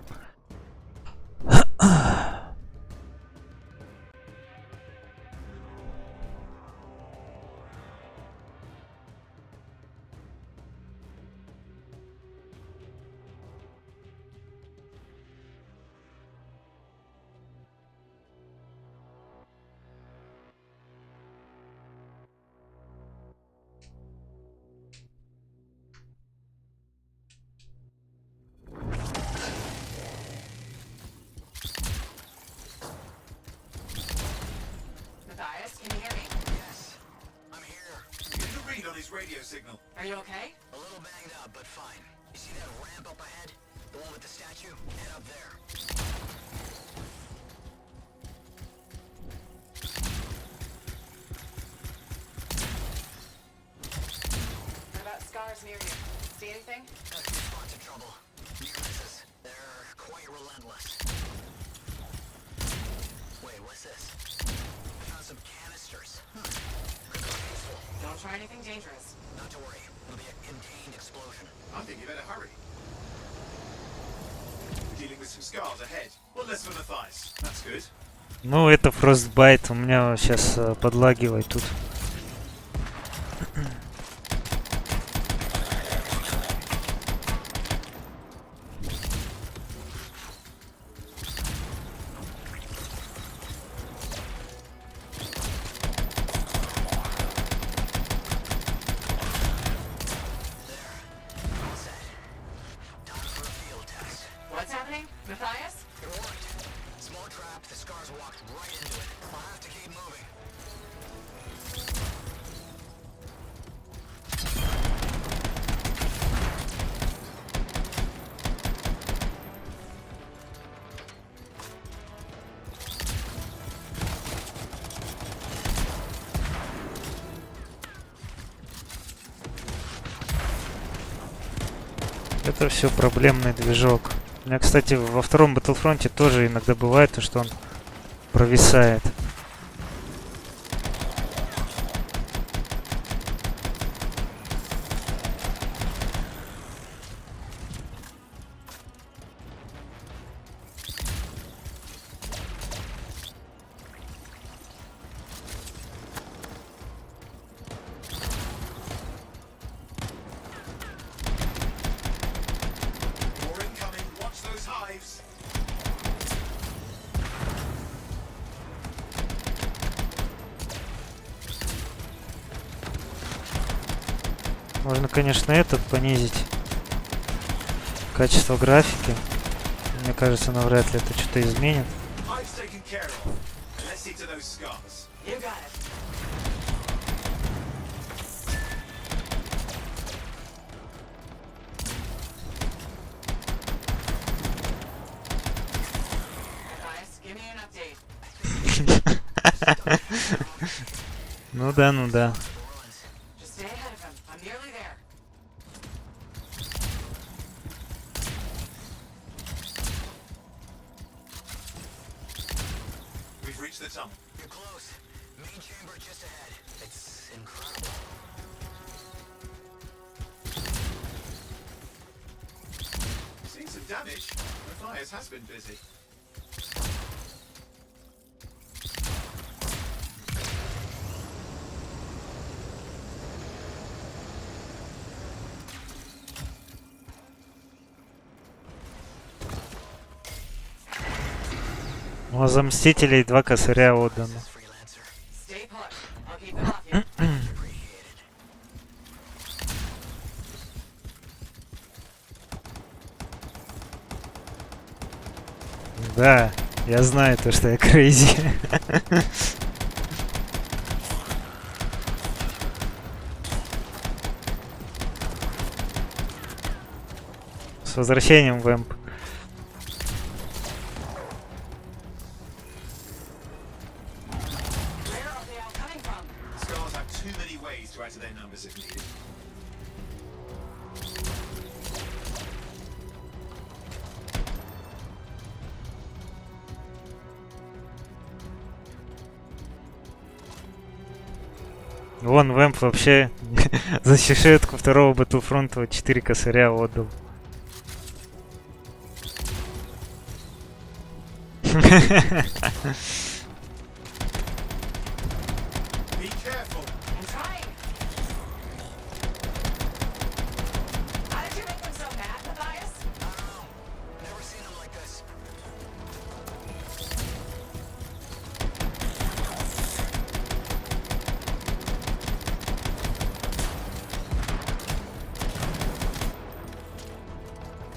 lost radio signal. Are you okay? A little banged up, but fine. You see that ramp up ahead? The one with the statue? Head up there. What about scars near you? See anything? Got a few spots of trouble. Near misses. They're quite relentless. Wait, what's this? I found some canisters. Could be useful. Don't try anything dangerous. Not to worry. It'll be a contained explosion. I think you better hurry. We're dealing with some scars ahead. One less for Matthias. That's good. Ну, это Frostbite. У меня сейчас подлагивает тут. What's happening? Matthias? You're right. Small trap. The scars walked right into it. I'll have to keep moving. Это все проблемный движок. У меня, кстати, во втором Battlefront тоже иногда бывает, то, что он провисает. More incoming. Watch those hives. Можно, конечно, этот понизить. Качество графики. Мне кажется, навряд ли это что-то изменит. Hives taken care of. Let's see to those scars. You got it. Matthias, give me an update. Ну да, ну да. Just stay ahead of him. I'm nearly there. We've reached the tunnel. You're close. Main chamber just ahead. It's incredible. Seen some damage. Matthias has been busy. Ну, а за Мстителей 2 косаря отдано. Freelancer. Stay put. I'll keep them off you. Appreciated. Да, я знаю то, что я крейзи. С возвращением, Вэмп. Where are they all coming from? Scars have too many ways to add to their numbers if needed. Вон Вэмп вообще за щешетку второго Battlefront 4 косаря отдал. Be careful. I'm trying. How did you make them so mad, Matthias? I don't know. Never seen him like this.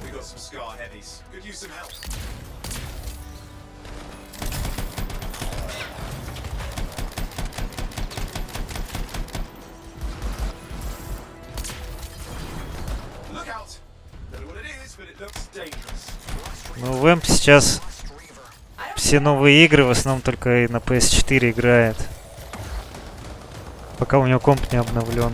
We got some scar heavies. Could use some help. Ну, Вэмп сейчас все новые игры в основном только и на PS4 играет. Пока у него комп не обновлен.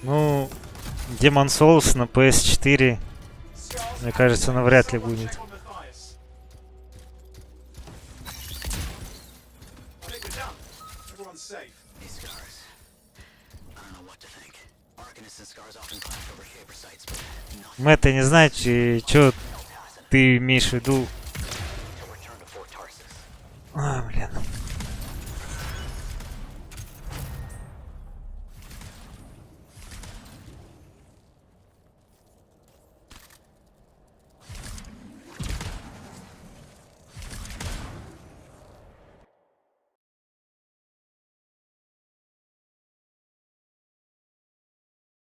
Ну, Demon Souls на PS4, мне кажется, навряд ли будет. Мэтт, я не знаю, что ты имеешь в виду. А, блин.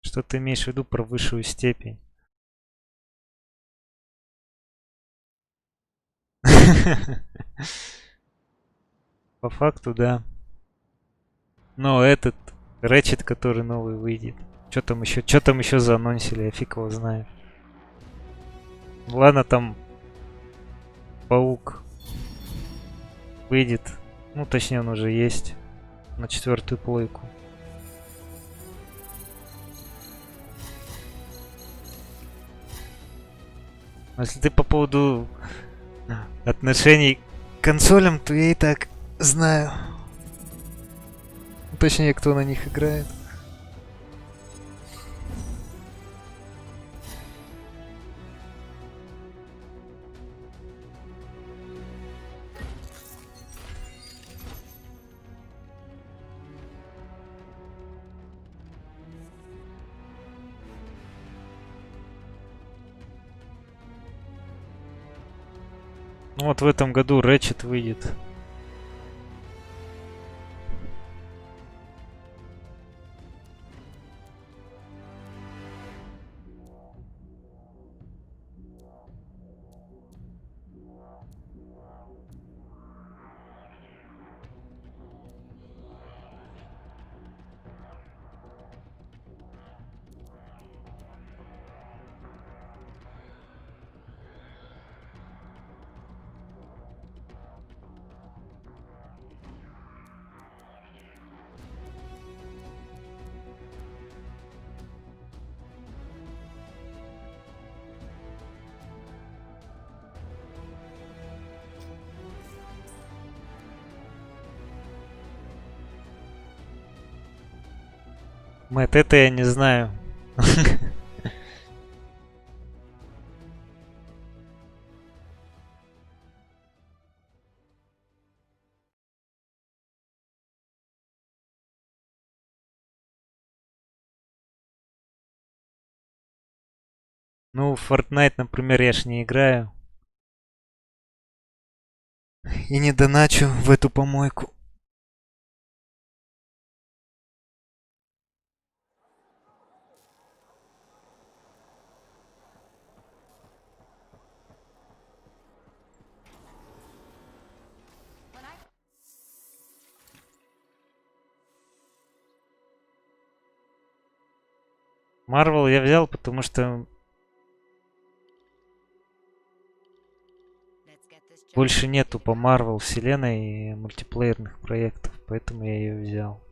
Что ты имеешь в виду про высшую степень? По факту, да. Но этот Ratchet, который новый выйдет. Что там еще заанонсили, я фиг его знаю. Ладно, там Паук выйдет. Ну, точнее, он уже есть. На 4-ю плойку. Если ты по поводу отношений к консолям, то я и так знаю. Точнее, кто на них играет. Ну вот в этом году Ratchet выйдет. Мэтт, это я не знаю. Ну, Fortnite, например, я ж не играю. И не доначу в эту помойку. Marvel я взял, потому что больше нету по Marvel вселенной мультиплеерных проектов, поэтому я ее взял.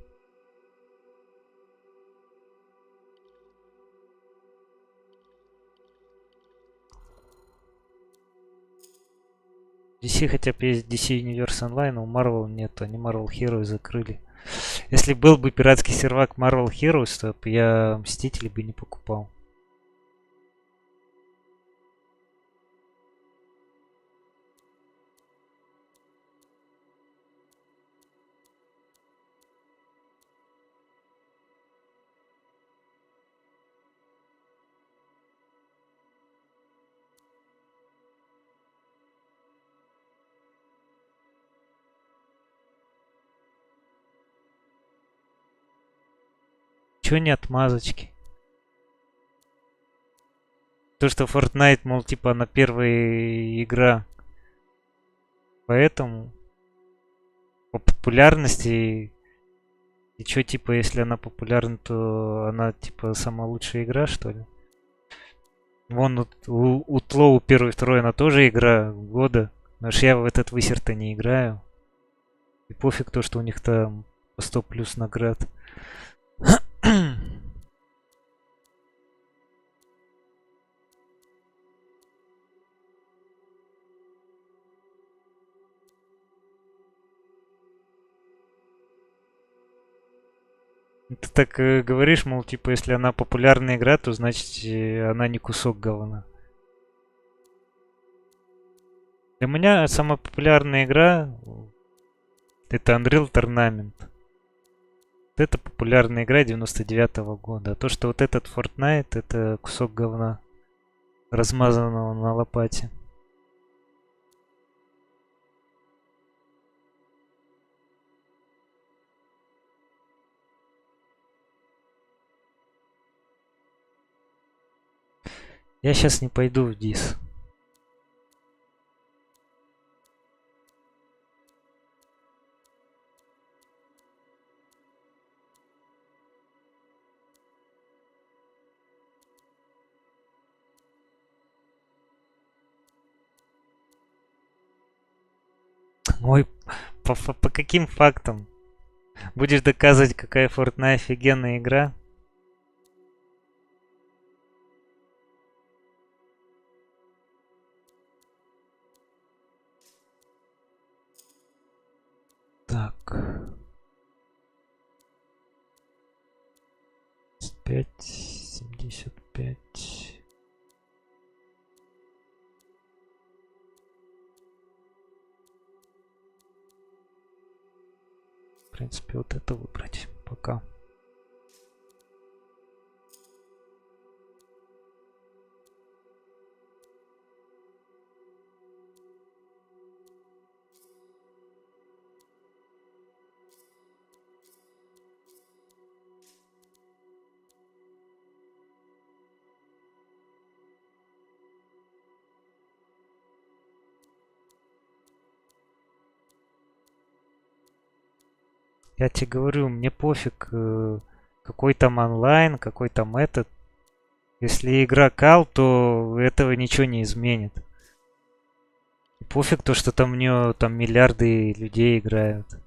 DC хотя бы есть DC Universe Online, но у Marvel нет, они Marvel Heroes закрыли. Если был бы пиратский сервак Marvel Heroes, то я Мстителей бы не покупал. Ничего не отмазочки. То, что Fortnite, мол, типа, она первая игра. Поэтому по популярности. И чё, типа, если она популярна, то она, типа, самая лучшая игра, что ли? Вон у Тлоу первый, второй, она тоже игра года. Потому что я в этот высер-то не играю. И пофиг то, что у них там по 100 плюс наград. Ты так говоришь, мол, типа, если она популярная игра, то значит она не кусок говна. Для меня самая популярная игра это Unreal Tournament. Вот это популярная игра 99-го года. А то, что вот этот Fortnite, это кусок говна, размазанного на лопате. Я сейчас не пойду в дис. Ой, по каким фактам? Будешь доказывать, какая Fortnite офигенная игра? Так. 75. В принципе, вот это выбрать пока. Я тебе говорю, мне пофиг, какой там онлайн, какой там этот. Если игра кал, то этого ничего не изменит. И пофиг то, что там у нее там миллиарды людей играют.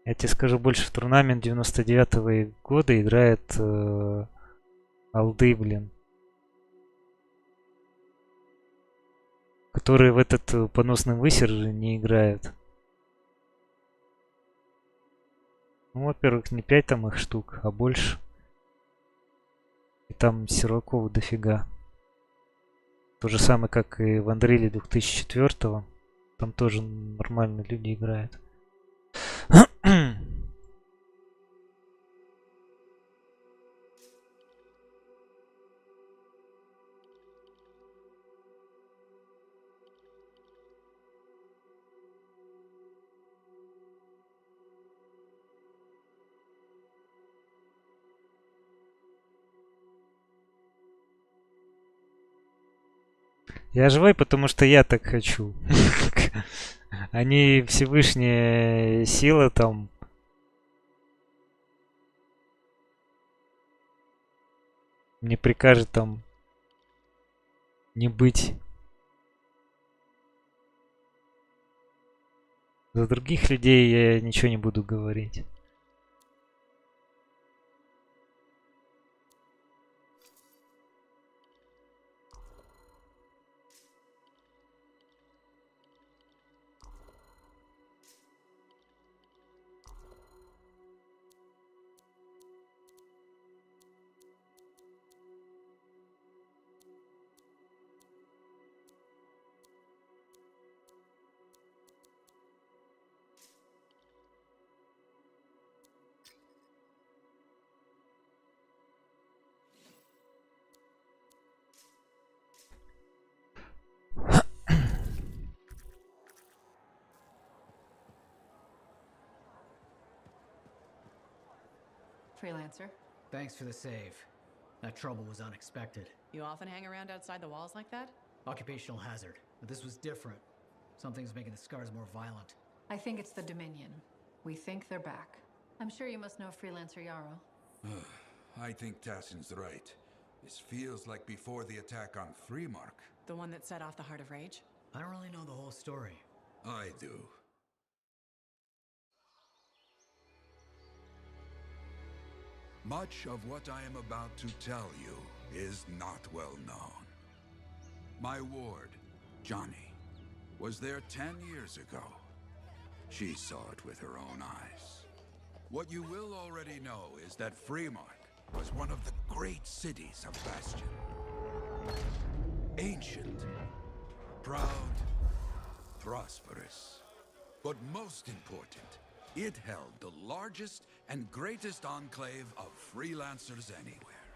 Я тебе скажу больше, в турнамент 99-го года играет алды, блин. Которые в этот поносный высер не играют. Ну, во-первых, не 5 там их штук, а больше. И там серваков дофига. То же самое, как и в Unreal 2004-го. Там тоже нормально люди играют. Я живой, потому что я так хочу. Они Всевышняя сила там. Мне прикажет там не быть. За других людей я ничего не буду говорить. freelancer. Thanks for the save. That trouble was unexpected. You often hang around outside the walls like that? Occupational hazard, but this was different. Something's making the scars more violent. I think it's the Dominion. We think they're back. I'm sure you must know freelancer Yarrow. I think Tassin's right. This feels like before the attack on Freemark. The one that set off the Heart of Rage? I don't really know the whole story. I do. Much of what I am about to tell you is not well known. My ward, Johnny, was there 10 years ago. She saw it with her own eyes. What you will already know is that Freemark was one of the great cities of Bastion. Ancient, proud, prosperous. But most important, it held the largest and greatest enclave of freelancers anywhere.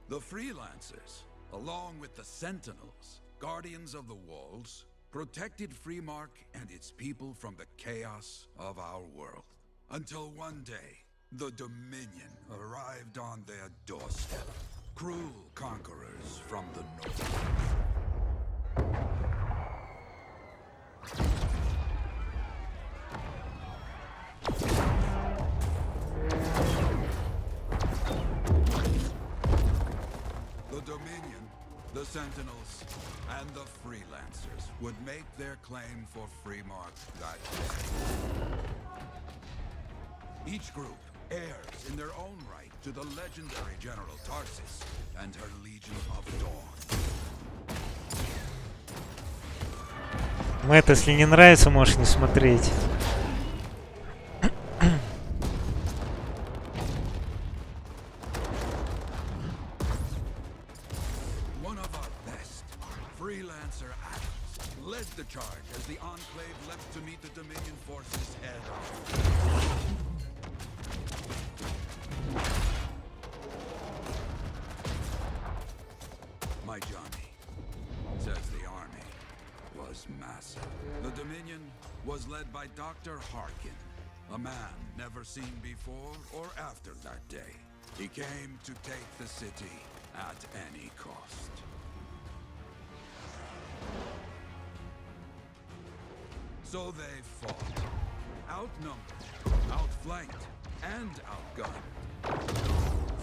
The freelancers, along with the Sentinels, guardians of the walls, protected Freemark and its people from the chaos of our world. Until one day, the Dominion arrived on their doorstep. Cruel conquerors from the north. The Dominion, the Sentinels, and the Freelancers would make their claim for Freemark that day. Each group heirs in their own right to the legendary General Tarsis and her Legion of Dawn. Мэтт, если не нравится, можешь не смотреть. One of our best, Freelancer Adams, led the charge as the Enclave left to meet the Dominion forces head on. My Johnny says the army was massive. The Dominion was led by Dr. Harkin, a man never seen before or after that day. He came to take the city at any cost. So they fought, outnumbered, outflanked, and outgunned.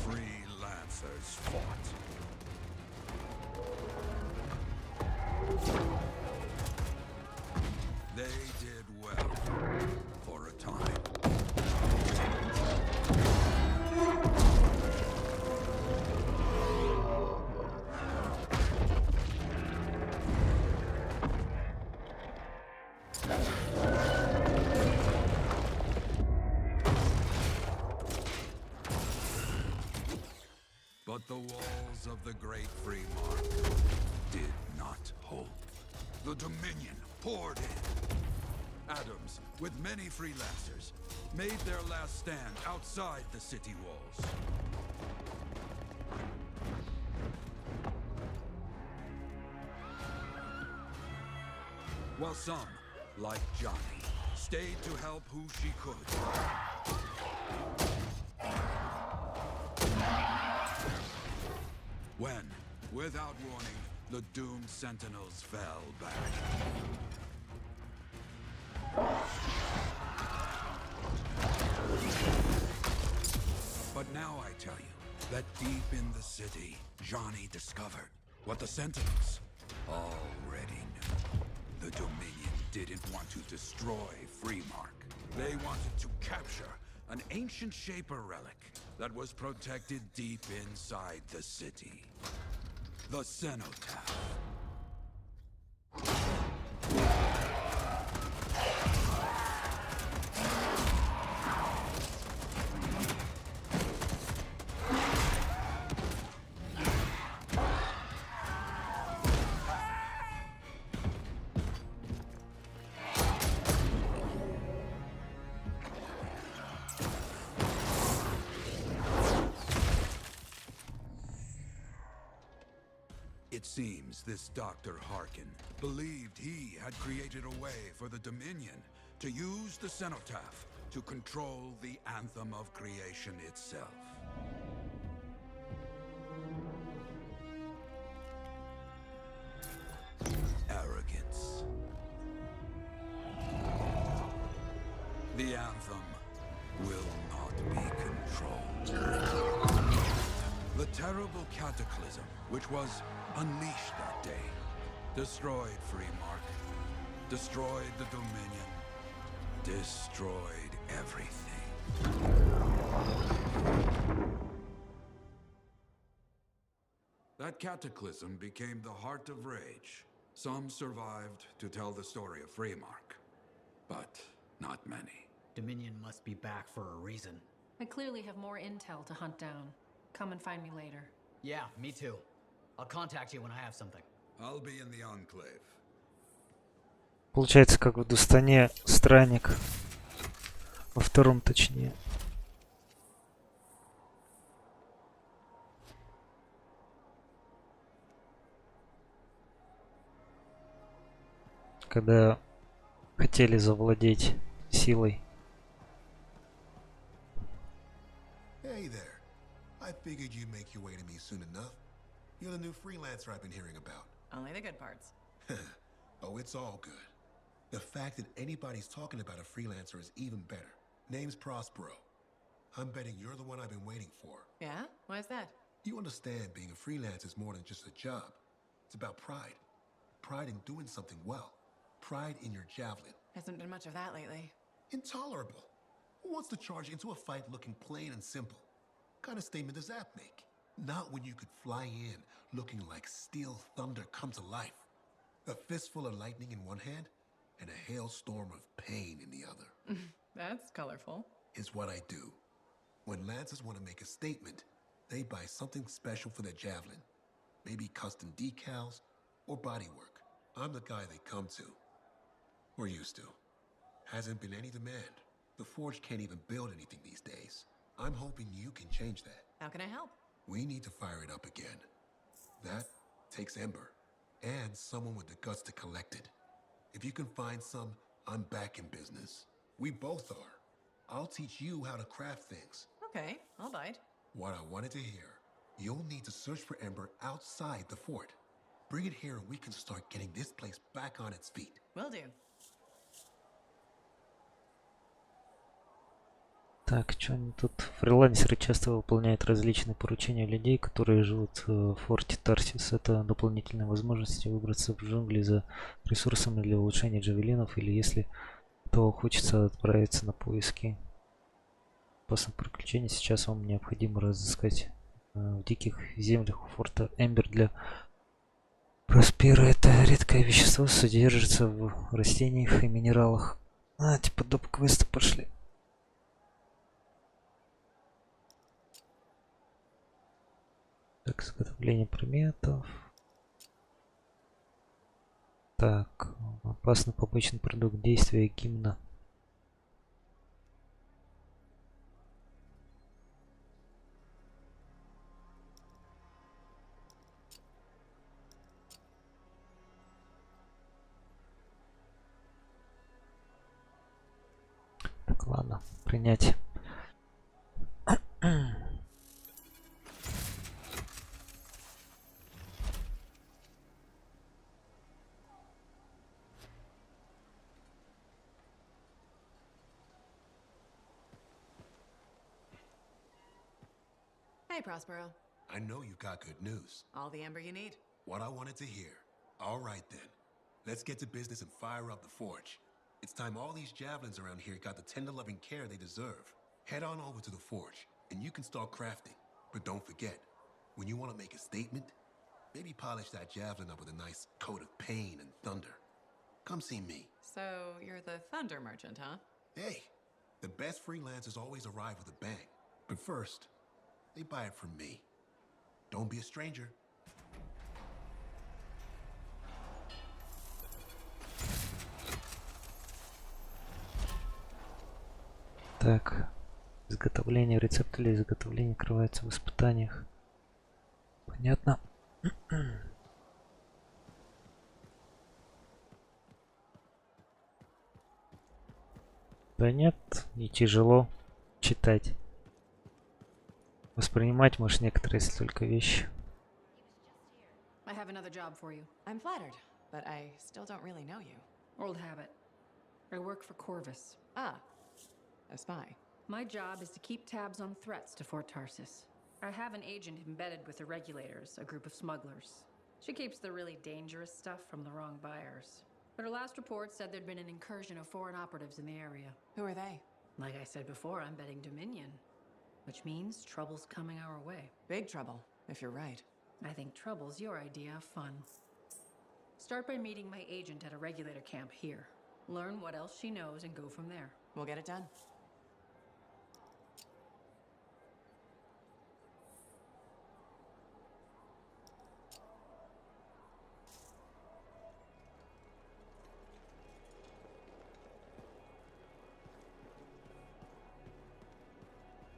Freelancers fought. They did well for a time. But the walls of the Great Freemark did not hold. The Dominion poured in. Adams, with many freelancers, made their last stand outside the city walls. While some, like Johnny, stayed to help who she could. When, without warning, the doomed Sentinels fell back. But now I tell you that deep in the city, Johnny discovered what the Sentinels already knew. The Dominion didn't want to destroy Freemark. They wanted to capture an ancient Shaper relic that was protected deep inside the city. The Cenotaph. It seems this Dr. Harkin believed he had created a way for the Dominion to use the Cenotaph to control the anthem of creation itself. Arrogance. The anthem will not be controlled. The terrible cataclysm which was unleashed that day destroyed Freemark, destroyed the Dominion, destroyed everything. That cataclysm became the heart of rage. Some survived to tell the story of Freemark, but not many. Dominion must be back for a reason. I clearly have more intel to hunt down. Come and find me later. Yeah, me too. I'll contact you when I have something. I'll be in the Enclave. Получается, как в Дустане странник. Во втором точнее. Когда хотели завладеть силой. Hey there. I figured you'd make your way to me soon enough. You're the new freelancer I've been hearing about. Only the good parts. Oh, it's all good. The fact that anybody's talking about a freelancer is even better. Name's Prospero. I'm betting you're the one I've been waiting for. Yeah? Why's that? You understand being a freelancer is more than just a job. It's about pride. Pride in doing something well. Pride in your javelin. Hasn't been much of that lately. Intolerable. Who wants to charge into a fight looking plain and simple? What kind of statement does that make? Not when you could fly in looking like steel thunder come to life. A fistful of lightning in one hand and a hailstorm of pain in the other. That's colorful. Is what I do. When lancers want to make a statement, they buy something special for their javelin. Maybe custom decals or bodywork. I'm the guy they come to. Or used to. Hasn't been any demand. The Forge can't even build anything these days. I'm hoping you can change that. How can I help? We need to fire it up again. That takes Ember. And someone with the guts to collect it. If you can find some, I'm back in business. We both are. I'll teach you how to craft things. Okay, I'll bite. What I wanted to hear. You'll need to search for Ember outside the fort. Bring it here and we can start getting this place back on its feet. Will do. Так, что они тут? Фрилансеры часто выполняют различные поручения людей, которые живут в форте Тарсис. Это дополнительные возможности выбраться в джунгли за ресурсами для улучшения джавелинов, или если того хочется отправиться на поиски опасных приключений. Сейчас вам необходимо разыскать в диких землях у форта Эмбер для Проспера. Это редкое вещество, содержится в растениях и минералах. Типа доп. Квеста пошли. Так, изготовление предметов. Так, опасный побочный продукт действия гимна. Так, ладно, принять. Hey, Prospero. I know you've got good news. All the amber you need. What I wanted to hear. All right then. Let's get to business and fire up the forge. It's time all these javelins around here got the tender loving care they deserve. Head on over to the forge, and you can start crafting. But don't forget, when you want to make a statement, maybe polish that javelin up with a nice coat of pain and thunder. Come see me. So, you're the thunder merchant, huh? Hey, the best freelancers always arrive with a bang. But first, they buy it from me. Don't be a stranger. Так, изготовление рецепта для изготовления открывается в испытаниях. Понятно. Да нет, не тяжело читать. Воспринимать можешь некоторые, если только вещи. I have another job for you. I'm flattered, but I still don't really know you. Old habit. I work for Corvus. Ah, a spy. My job is to keep tabs on threats to Fort Tarsis. I have an agent embedded with the regulators, a group of smugglers. She keeps the really dangerous stuff from the wrong buyers. But her last report said there'd been an incursion of foreign operatives in the area. Who are they? Like I said before, I'm betting Dominion. Which means trouble's coming our way. Big trouble, if you're right. I think trouble's your idea of fun. Start by meeting my agent at a regulator camp here. Learn what else she knows and go from there. We'll get it done.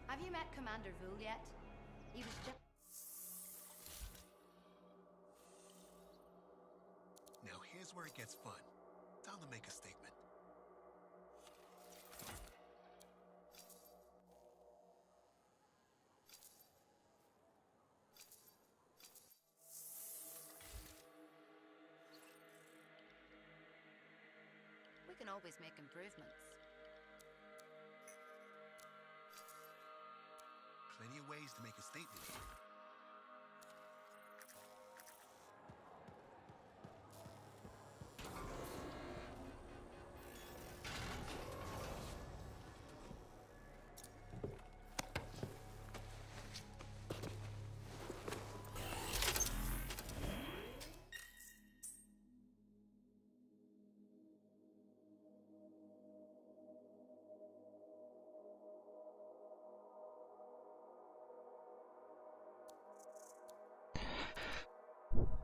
Have you met Commander Vul yet? He was just... Now here's where it gets fun. Time to make a statement. We can always make improvements. Plenty of ways to make a statement.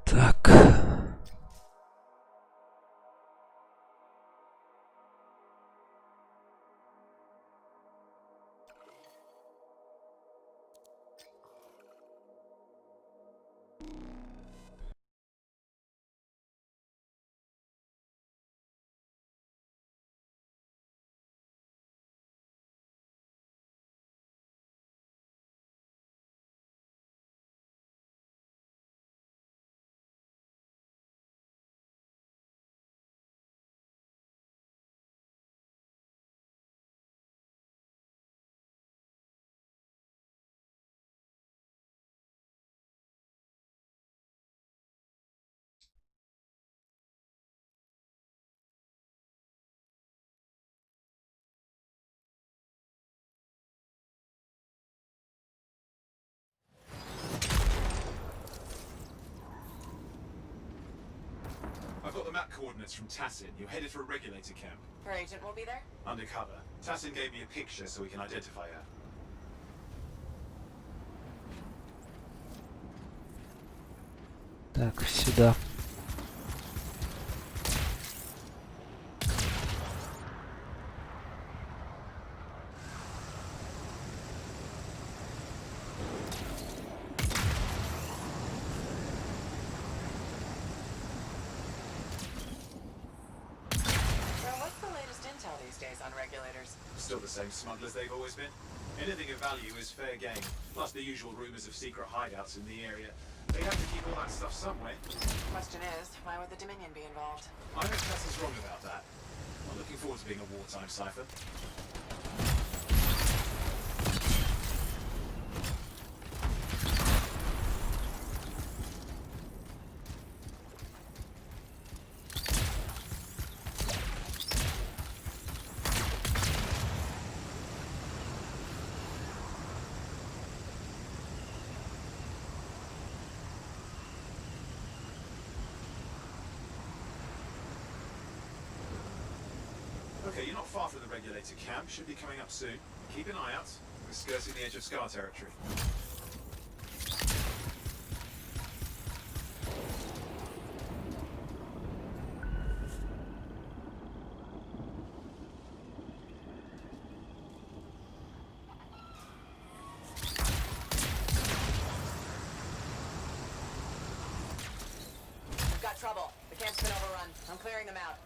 Так. I've got the map coordinates from Tassin. You're headed for a regulator camp. Her agent will be there? Undercover. Tassin gave me a picture so we can identify her. Так, сюда. On regulators. Still the same smugglers they've always been. Anything of value is fair game, plus the usual rumors of secret hideouts in the area. They have to keep all that stuff somewhere. Question is, why would the Dominion be involved? I know Tess is wrong about that. I'm looking forward to being a wartime cipher. Okay, you're not far from the regulator camp. Should be coming up soon. Keep an eye out. We're skirting the edge of Scar territory. We've got trouble. The camp's been overrun. I'm clearing them out.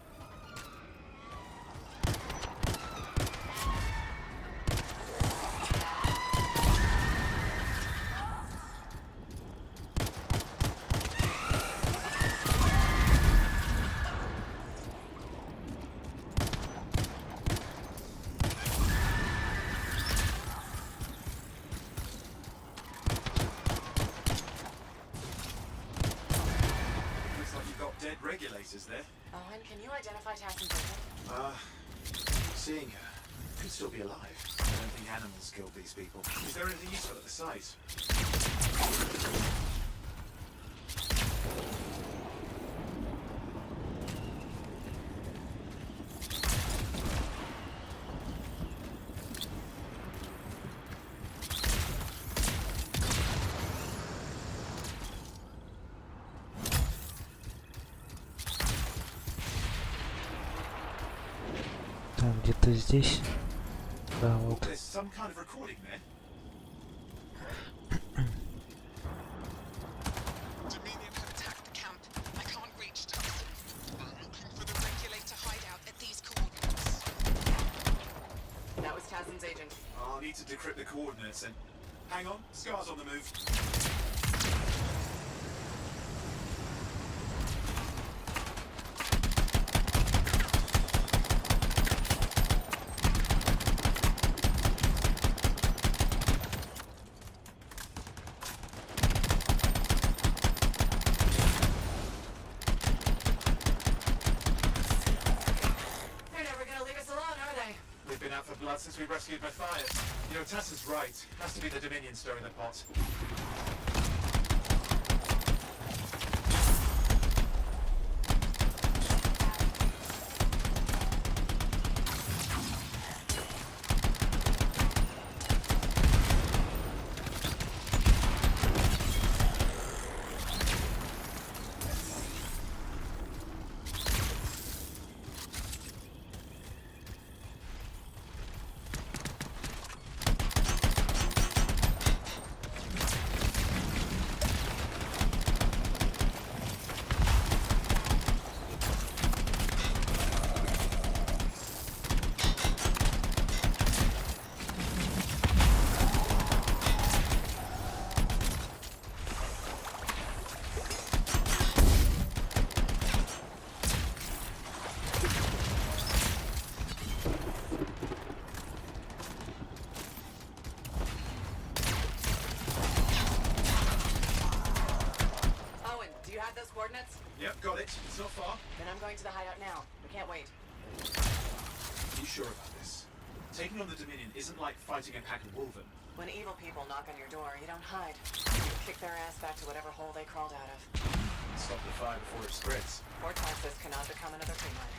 regulators there. Oh, and can you identify Tassin's agent? Seeing her could still be alive. I don't think animals killed these people. Is there anything useful at the site? Там где-то здесь. Да, вот. There's some kind of recording there. Dominion have attacked the camp. I can't reach Tucson. I'm looking for the regulator hideout at these coordinates. That was Tassin's agent. I'll need to decrypt the coordinates and... Hang on, Scar's on the move. Since we rescued Matthias. You know, Tass is right. Has to be the Dominion stirring the pot. Yep, got it. It's not far. Then I'm going to the hideout now. We can't wait. Are you sure about this? Taking on the Dominion isn't like fighting a pack of wolven. When evil people knock on your door, you don't hide. You kick their ass back to whatever hole they crawled out of. Stop the fire before it spreads. Or Texas cannot become another tree mine.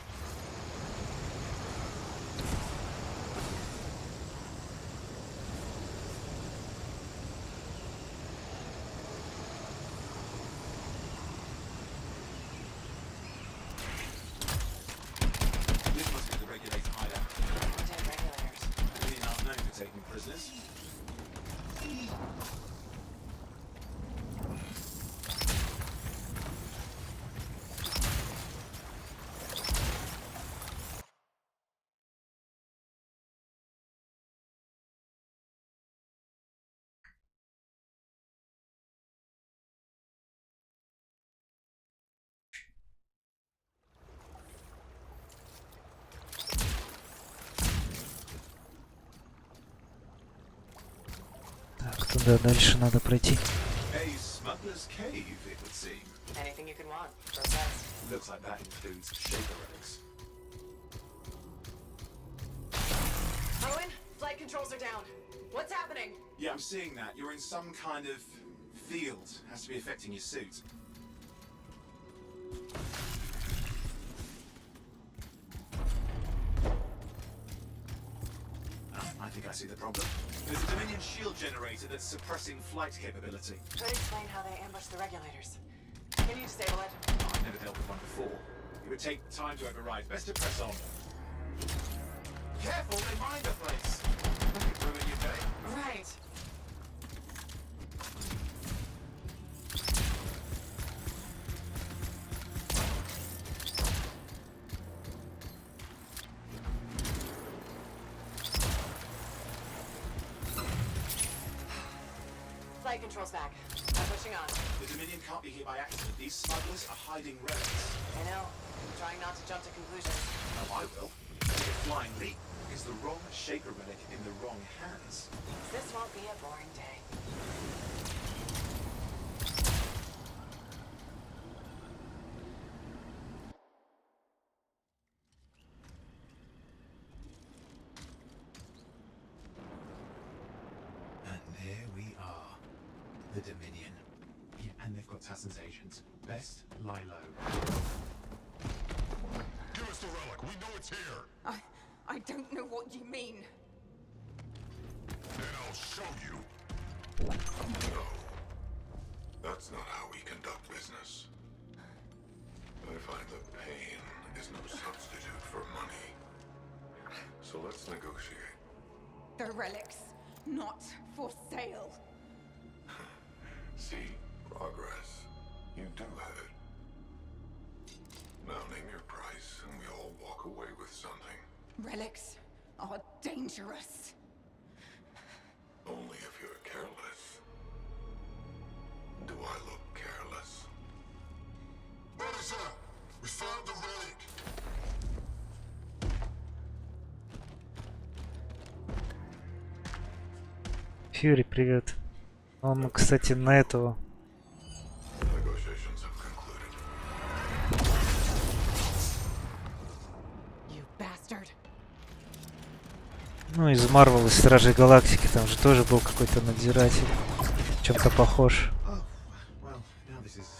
Туда дальше надо пройти. A smuggler's cave, it would seem. Anything you can want. Process. Looks like that includes shaper relics. Owen, flight controls are down. What's happening? Yeah, I'm seeing that. You're in some kind of field. Has to be affecting your suit. I think I see the problem. There's a Dominion shield generator that's suppressing flight capability. Could explain how they ambushed the regulators. Can you disable it? Oh, I've never dealt with one before. It would take time to override. Best to press on. Careful, they mine the place. That could ruin your day. Right. Flight controls back. I'm pushing on. The Dominion can't be here by accident. These smugglers are hiding relics. I know. I'm trying not to jump to conclusions. Oh, I will. The flying leap is the wrong shaper relic in the wrong hands. This won't be a boring day. The Dominion. Yeah, and they've got Tassin's agent. Best lie low. Give us the relic. We know it's here. I don't know what you mean. Then I'll show you. No. That's not how we conduct business. I find that pain is no substitute for money. So let's negotiate. The relics, not for sale. See? Progress. You do have it. Now name your price and we all walk away with something. Relics are dangerous. Only if you're careless. Do I look careless? What is that? We found the relic. Фьюри, привет. Он, кстати, на этого. Ну, из Марвел, из Стражей Галактики, там же тоже был какой-то надзиратель. В чем-то похож.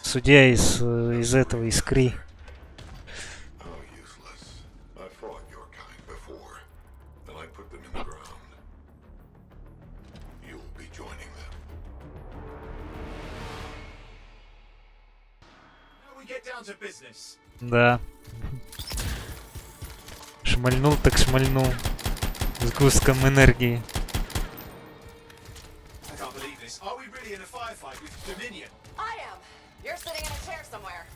Судья из этого, из Кри. Да. Шмальнул так шмальнул. С густком энергии. I can't believe this. Are we really in a firefight with Dominion? I am. You're sitting in a chair somewhere.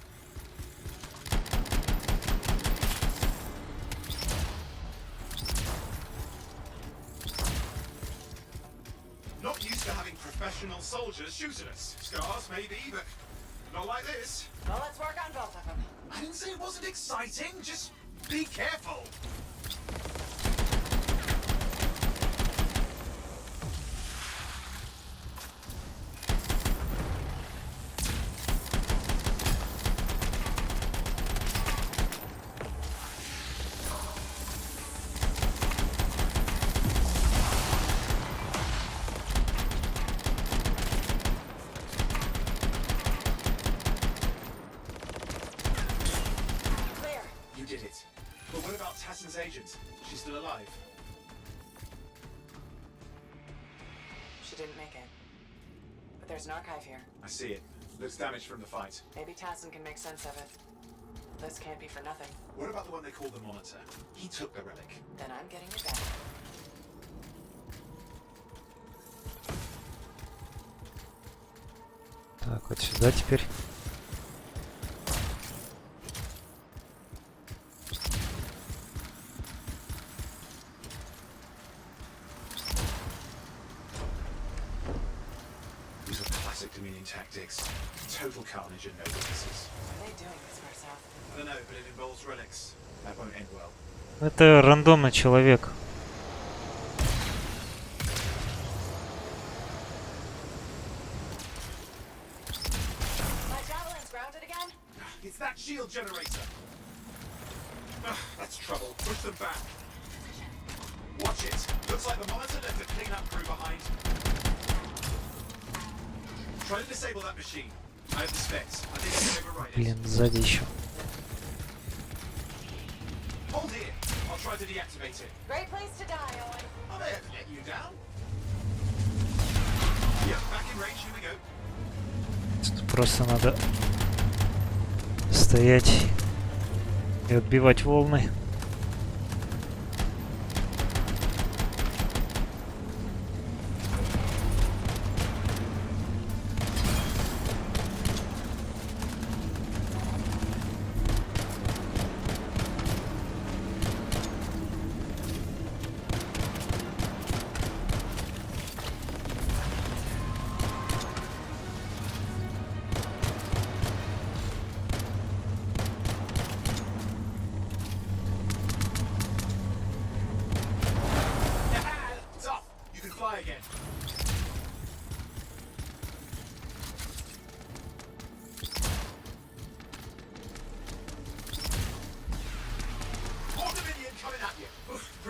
Not used to having professional soldiers shoot at us. Scars, maybe, but not like this. Well, let's work on both of them. I didn't say it wasn't exciting. Just be careful. Agent. She's still alive. She didn't make it. But there's an archive here. I see it. Looks damaged from the fight. Maybe Tassin can make sense of it. This can't be for nothing. What about the one they call the Monitor? He took the relic. Then I'm getting it back. Так, вот сюда теперь. Dominion tactics. Total carnage and no witnesses. Are they doing this for herself? I don't know, but it involves relics. That won't end well. Это рандомный человек. My javelin's grounded again? It's that shield generator. That's trouble. Push them back. Watch it. Looks like the Monitor left a cleanup crew behind. Try to disable that machine. I have the specs. I think I can override it. Блин, сзади еще. Hold here. I'll try to deactivate it. Great place to die, Owen. I'll never let you down. Yeah, back in range. Here we go. Тут просто надо стоять и отбивать волны.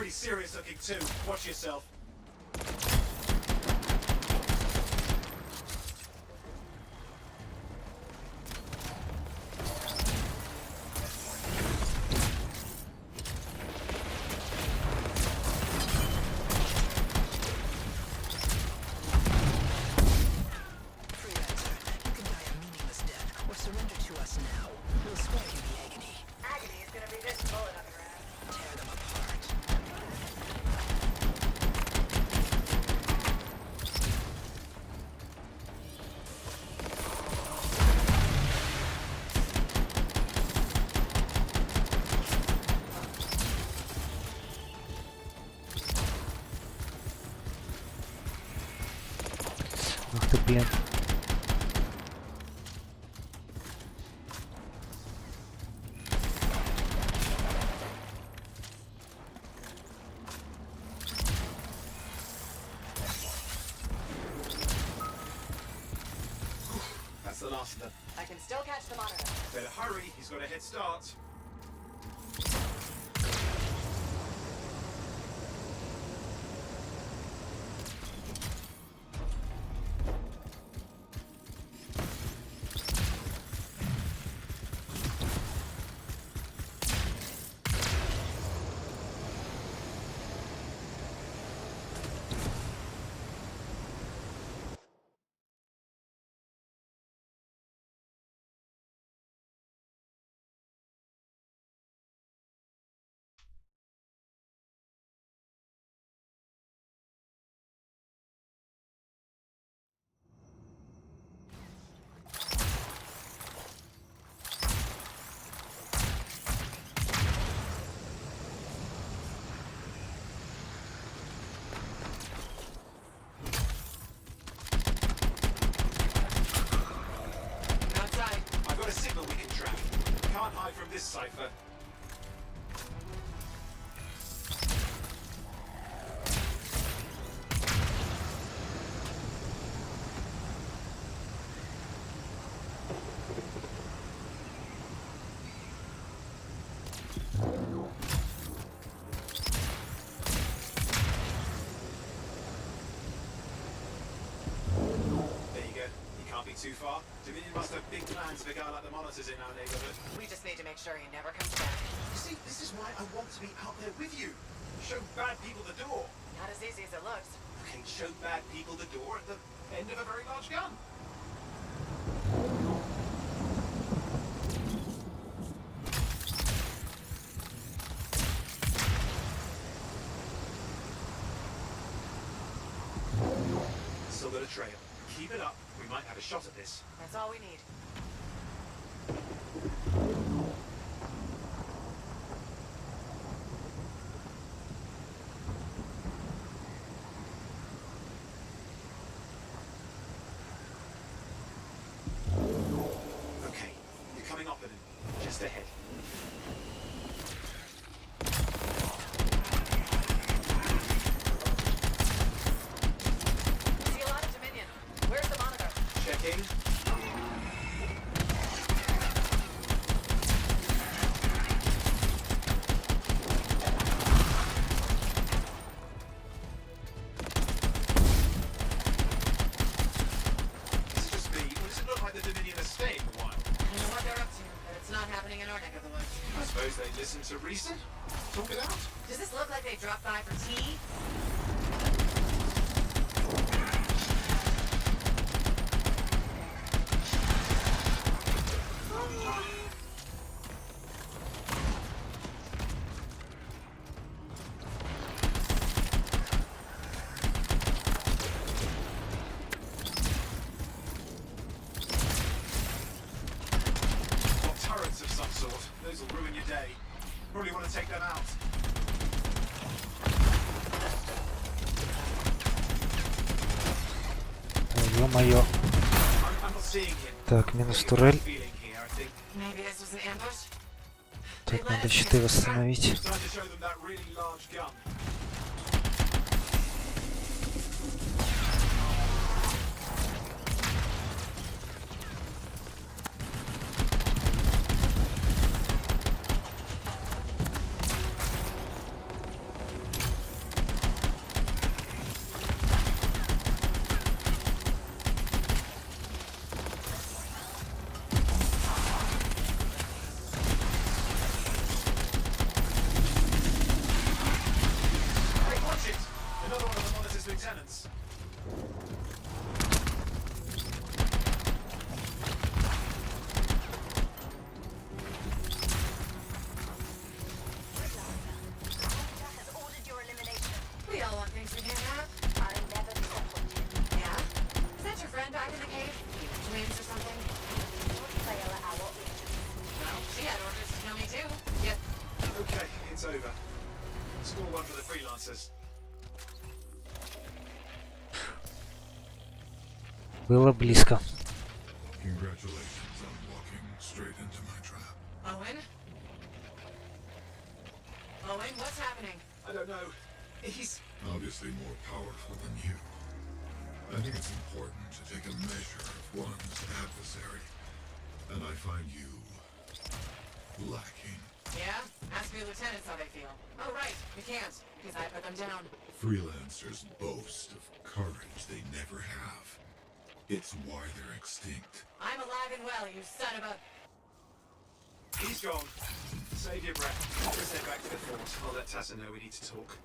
Serious looking too. Watch yourself. Ух ты, блин. That's the last of them. I can still catch the monitor. Better hurry, he's got a head start. From this cipher. Too far. Dominion must have big plans for a guy like the monitors in our neighborhood. We just need to make sure he never comes back. You see, this is why I want to be out there with you. Show bad people the door. Not as easy as it looks. You can show bad people the door at the end of a very large gun. Still got a trail. Keep it up. We might have a shot at this. That's all we need. Okay, you're coming up with him. Just ahead. See a lot of Dominion. Where's the monitor? Checking. This is just me. Well, does it look like the Dominion are staying a while? I don't know what they're up to, but it's not happening in our neck of the woods. I suppose they listen to recent. Talk it out. Does this look like they dropped by for tea? Got turrets of some sort. Those will ruin your day. Probably want to take them out. Ё-моё. I'm not seeing him. Так, минус турель. Feeling here, I think. Maybe this was an ambush? Тут надо щиты восстановить. Time to show them that really large gun. Было близко. Congratulations on walking straight into my trap. Owen? Owen, what's happening? I don't know. He's Obviously more powerful than you. I think it's important to take a measure of one's adversary. And I find you lacking. Yeah? Ask your lieutenants how they feel. Oh, right. You can't, because I put them down. Freelancers boast of courage they never have. It's why they're extinct. I'm alive and well, you son of a... He's gone. Save your breath. Let's head back to the fort. I'll let Tessa know we need to talk.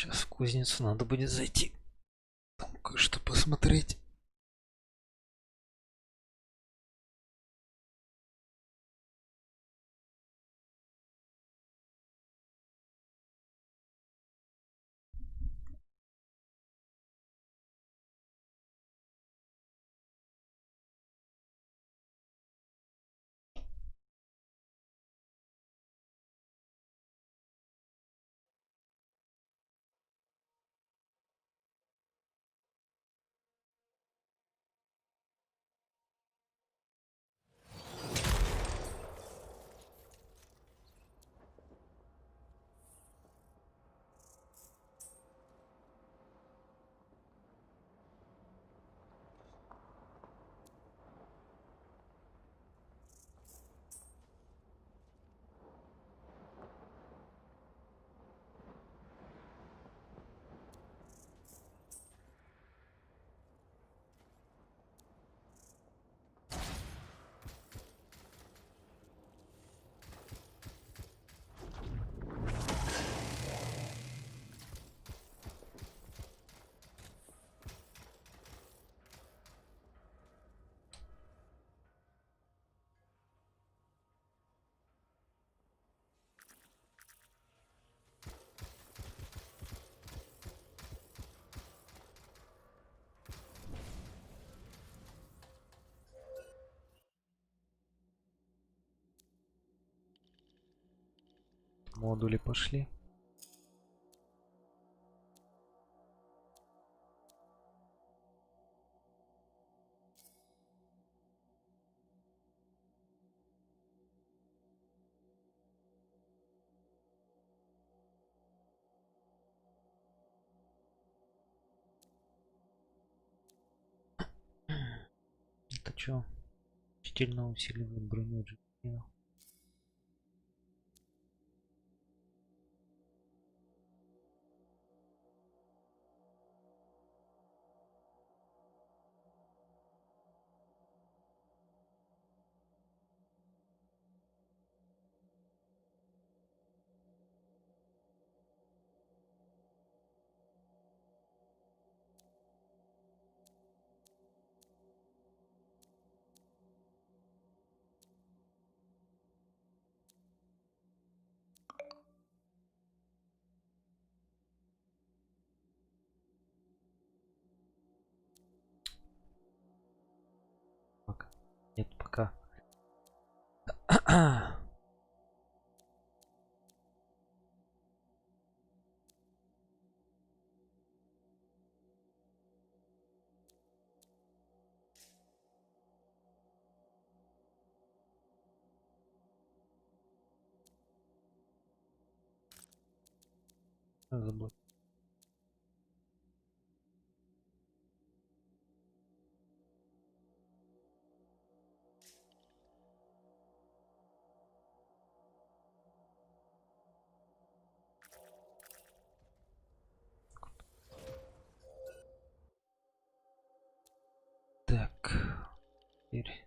Сейчас в кузницу надо будет зайти. Там кое-что посмотреть. Модули пошли. это что? Сильно усиливает броню джетина. Нет, пока. Забыл. Так, теперь.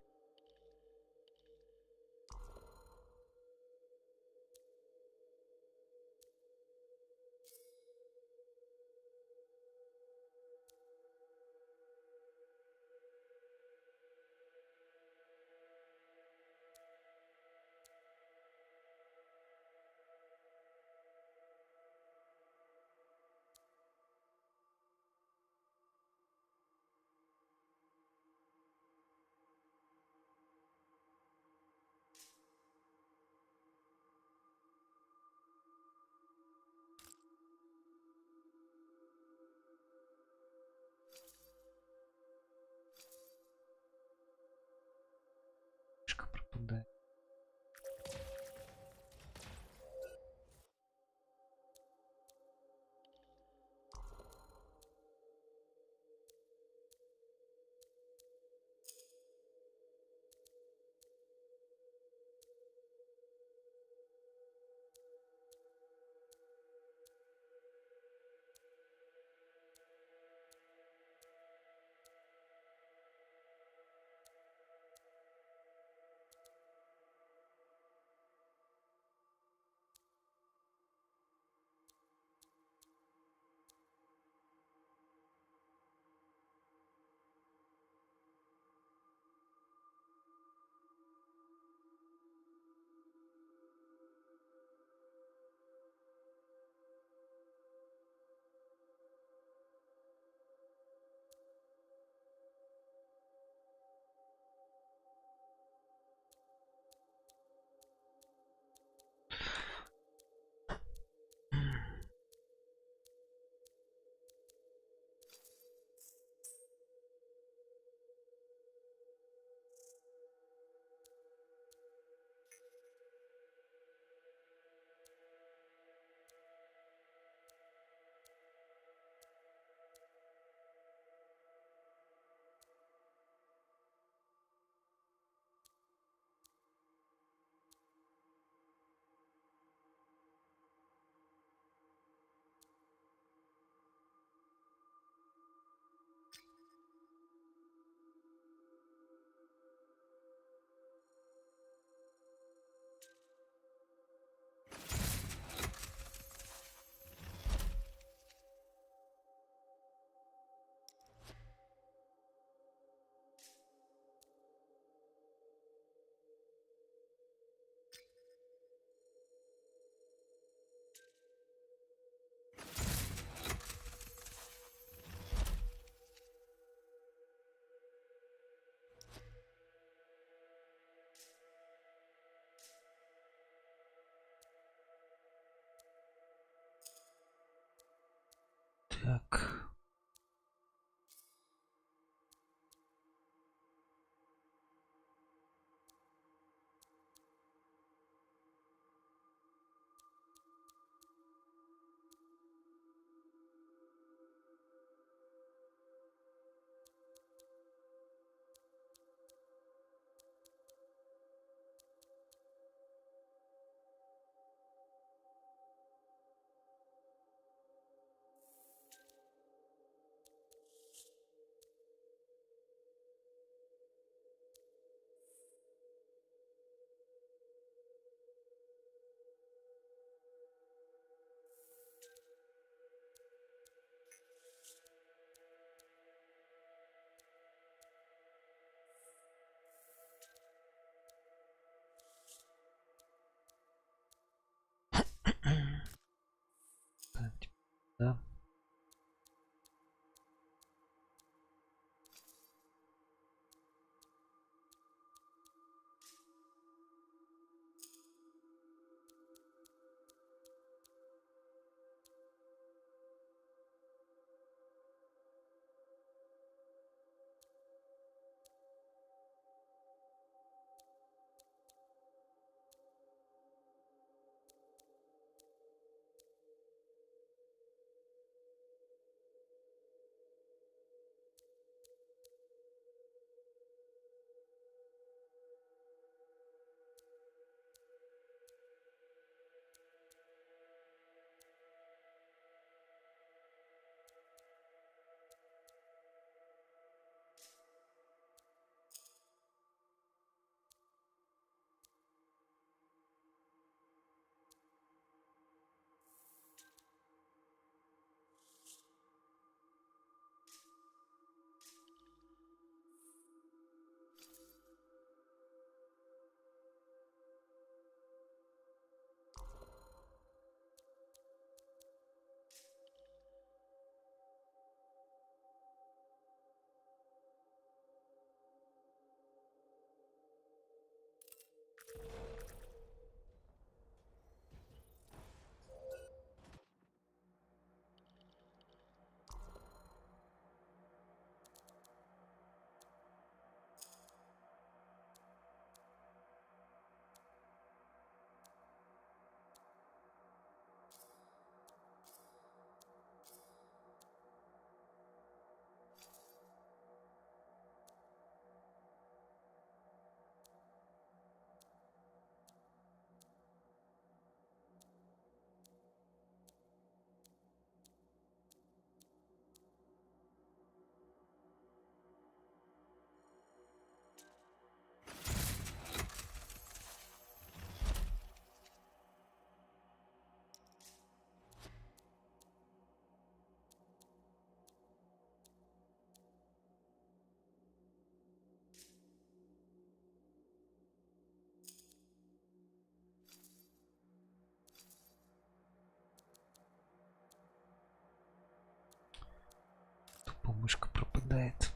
попадает.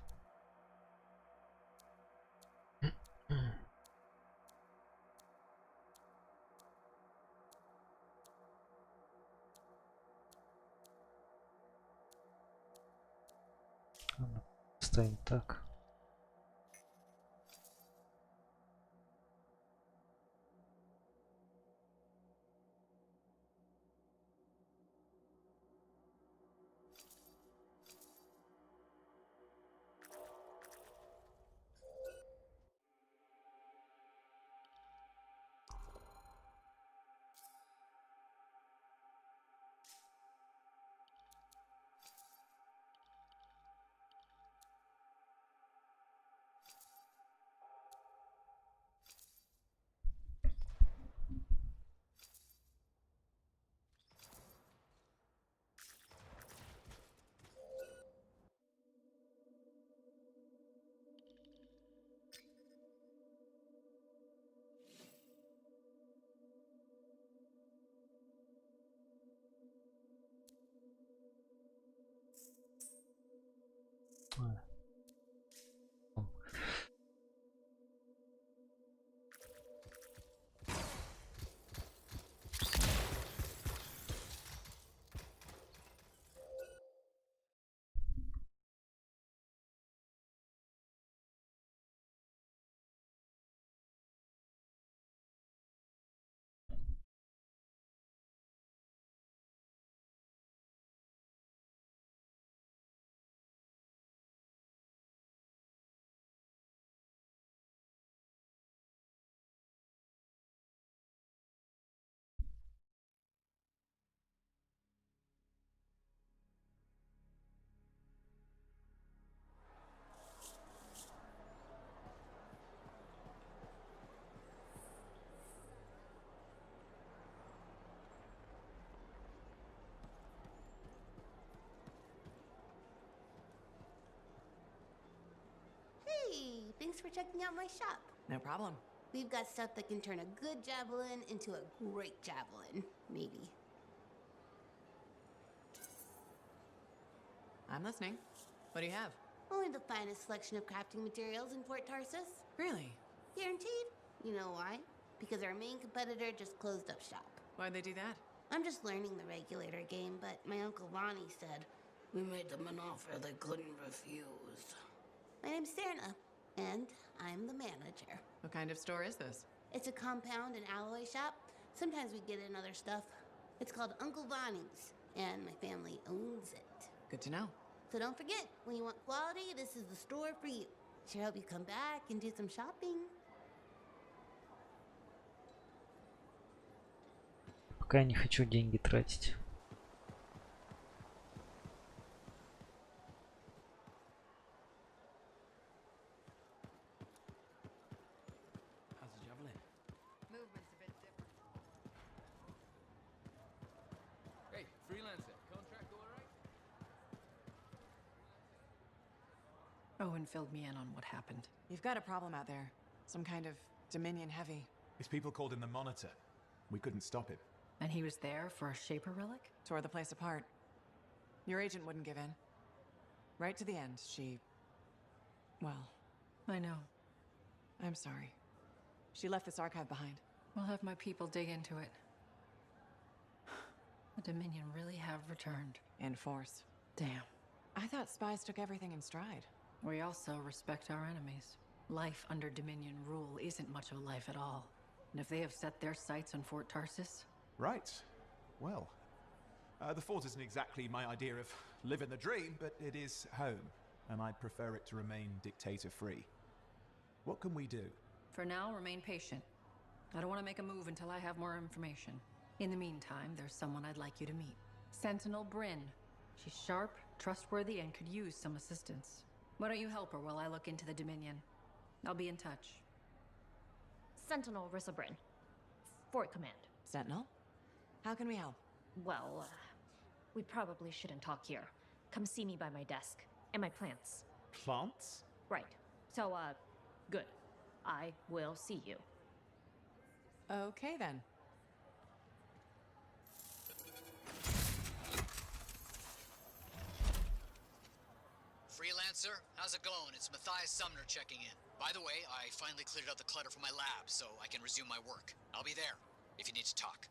Ставим так. Hey, thanks for checking out my shop. No problem. We've got stuff that can turn a good javelin into a great javelin, maybe. I'm listening. What do you have? Only the finest selection of crafting materials in Fort Tarsus. Really? Guaranteed. You know why? Because our main competitor just closed up shop. Why'd they do that? I'm just learning the regulator game, but my Uncle Ronnie said, we made them an offer they couldn't refuse. My name's Serna, and I'm the manager. What kind of store is this? It's a compound and alloy shop. Sometimes we get in other stuff. It's called Uncle Ronnie's, and my family owns it. Good to know. So don't forget, when you want quality, this is the store for you. Sure hope you come back and do some shopping. Пока я не хочу деньги тратить. How's the javelin? Movement's a bit different. Hey, freelancer, contract all right? Owen filled me in on what happened. You've got a problem out there. Some kind of Dominion heavy. His people called him the Monitor. We couldn't stop him. And he was there for a Shaper relic? Tore the place apart. Your agent wouldn't give in. Right to the end, she... Well... I know. I'm sorry. She left this archive behind. We'll have my people dig into it. The Dominion really have returned. In force. Damn. I thought spies took everything in stride. We also respect our enemies. Life under Dominion rule isn't much of a life at all. And if they have set their sights on Fort Tarsus... Right. Well, the fort isn't exactly my idea of living the dream, but it is home, and I'd prefer it to remain dictator-free. What can we do? For now, remain patient. I don't want to make a move until I have more information. In the meantime, there's someone I'd like you to meet. Sentinel Bryn. She's sharp, trustworthy, and could use some assistance. Why don't you help her while I look into the Dominion? I'll be in touch. Sentinel Rissa Bryn. Fort Command. Sentinel? How can we help? Well, we probably shouldn't talk here. Come see me by my desk. And my plants. Plants? Right. So, good. I will see you. Okay, then. Freelancer, how's it going? It's Matthias Sumner checking in. By the way, I finally cleared out the clutter from my lab, so I can resume my work. I'll be there if you need to talk.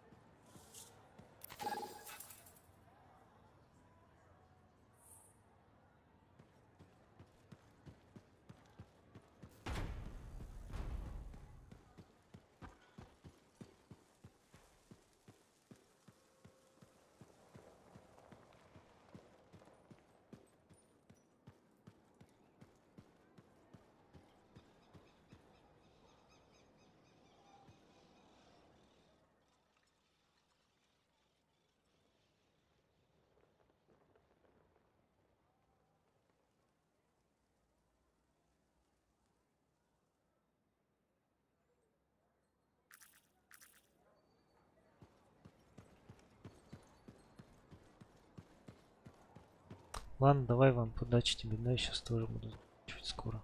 Ладно, давай вам удачи тебе, да, я сейчас тоже буду чуть скоро.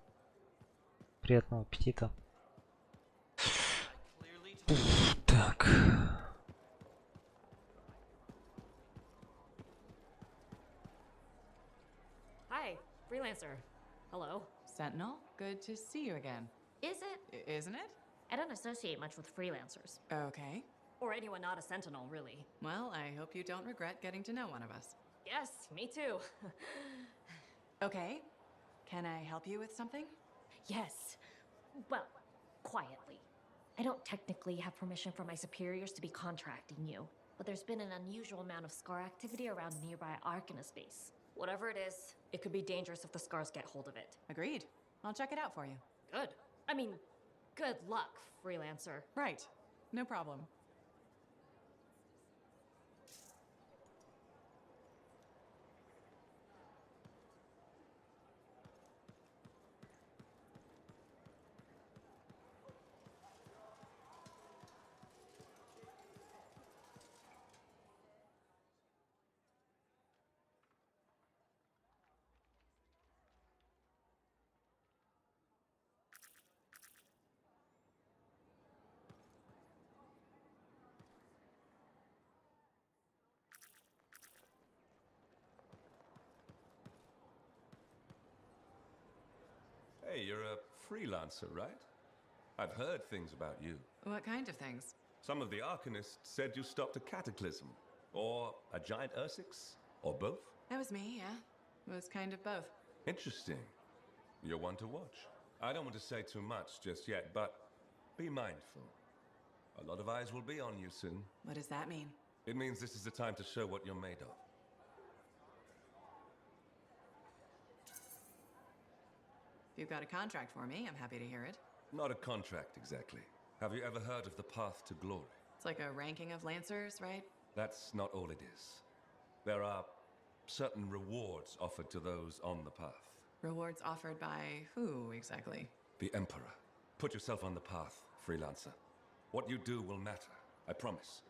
Приятного аппетита. Так. Hi, Freelancer. Hello. Sentinel, good to see you again. Is it? Isn't it? I don't associate much with freelancers. Okay. Or anyone not a sentinel, really. Well, I hope you don't regret getting to know one of us. Yes, me too. Okay. Can I help you with something? Yes. Well, quietly. I don't technically have permission from my superiors to be contracting you, but there's been an unusual amount of scar activity around a nearby Arcanus base. Whatever it is, it could be dangerous if the scars get hold of it. Agreed. I'll check it out for you. Good. I mean, good luck, Freelancer. Right. No problem. Hey, you're a freelancer, right? I've heard things about you. What kind of things? Some of the Arcanists said you stopped a cataclysm, or a giant Ursix, or both. That was me, yeah. It was kind of both. Interesting. You're one to watch. I don't want to say too much just yet, but be mindful. A lot of eyes will be on you soon. What does that mean? It means this is the time to show what you're made of. If you've got a contract for me, I'm happy to hear it. Not a contract, exactly. Have you ever heard of the path to glory? It's like a ranking of Lancers, right? That's not all it is. There are certain rewards offered to those on the path. Rewards offered by who, exactly? The Emperor. Put yourself on the path, freelancer. What you do will matter, I promise.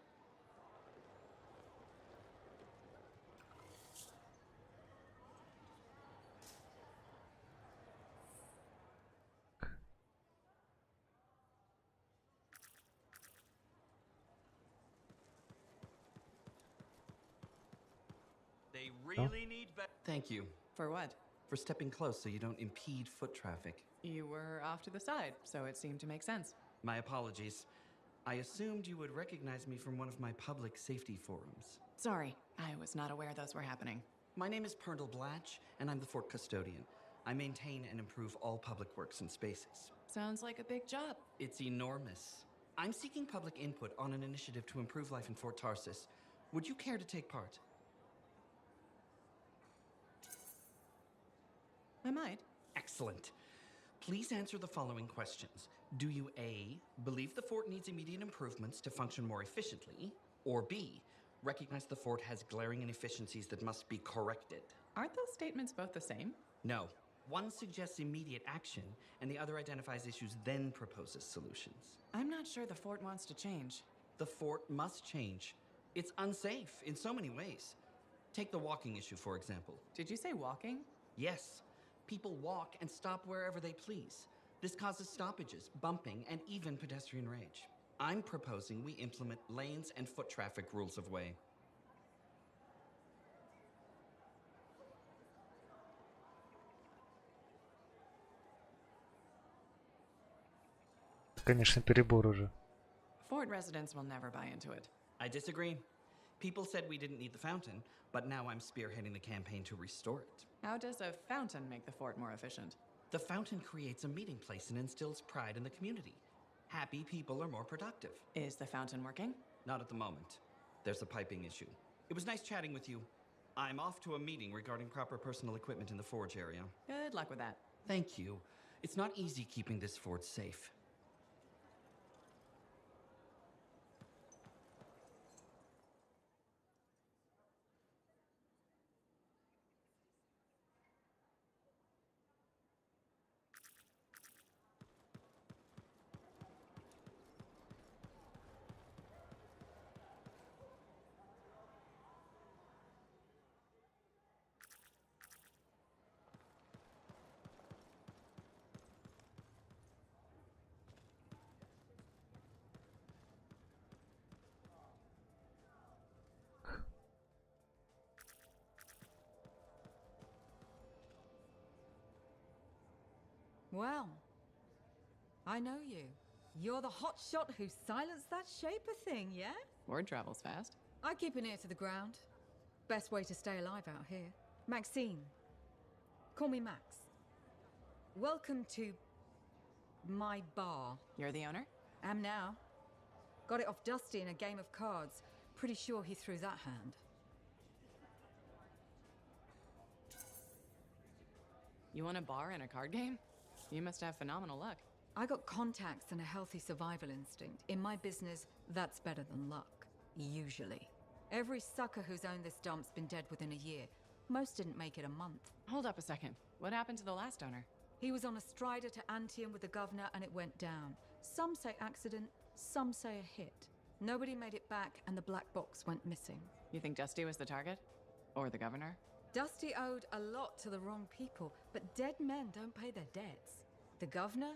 They really need Thank you. For what? for stepping close so you don't impede foot traffic. You were off to the side, so it seemed to make sense. My apologies. I assumed you would recognize me from one of my public safety forums. Sorry, I was not aware those were happening. My name is Pernell Blatch, and I'm the fort custodian. I maintain and improve all public works and spaces. Sounds like a big job. It's enormous. I'm seeking public input on an initiative to improve life in Fort Tarsis. Would you care to take part? I might. Excellent. Please answer the following questions. Do you A, believe the fort needs immediate improvements to function more efficiently? Or B, recognize the fort has glaring inefficiencies that must be corrected? Aren't those statements both the same? No. One suggests immediate action, and the other identifies issues, then proposes solutions. I'm not sure the fort wants to change. The fort must change. It's unsafe in so many ways. Take the walking issue, for example. Did you say walking? Yes. People walk and stop wherever they please. This causes stoppages, bumping, and even pedestrian rage. I'm proposing we implement lanes and foot traffic rules of way. конечно, перебор уже. Fort residents will never buy into it. I disagree. People said we didn't need the fountain, but now I'm spearheading the campaign to restore it. How does a fountain make the fort more efficient? The fountain creates a meeting place and instills pride in the community. Happy people are more productive. Is the fountain working? Not at the moment. There's a piping issue. It was nice chatting with you. I'm off to a meeting regarding proper personal equipment in the forge area. Good luck with that. Thank you. It's not easy keeping this forge safe. Well, I know you. You're the hotshot who silenced that shaper thing, yeah? Word travels fast. I keep an ear to the ground. Best way to stay alive out here. Maxine. Call me Max. Welcome to my bar. You're the owner? Am now. Got it off Dusty in a game of cards. Pretty sure he threw that hand. You want a bar and a card game? You must have phenomenal luck. I got contacts and a healthy survival instinct. In my business, that's better than luck. Usually. Every sucker who's owned this dump's been dead within a year. Most didn't make it a month. Hold up a second. What happened to the last owner? He was on a strider to Anthem with the governor and it went down. Some say accident, some say a hit. Nobody made it back and the black box went missing. You think Dusty was the target? Or the governor? Dusty owed a lot to the wrong people, but dead men don't pay their debts. The governor?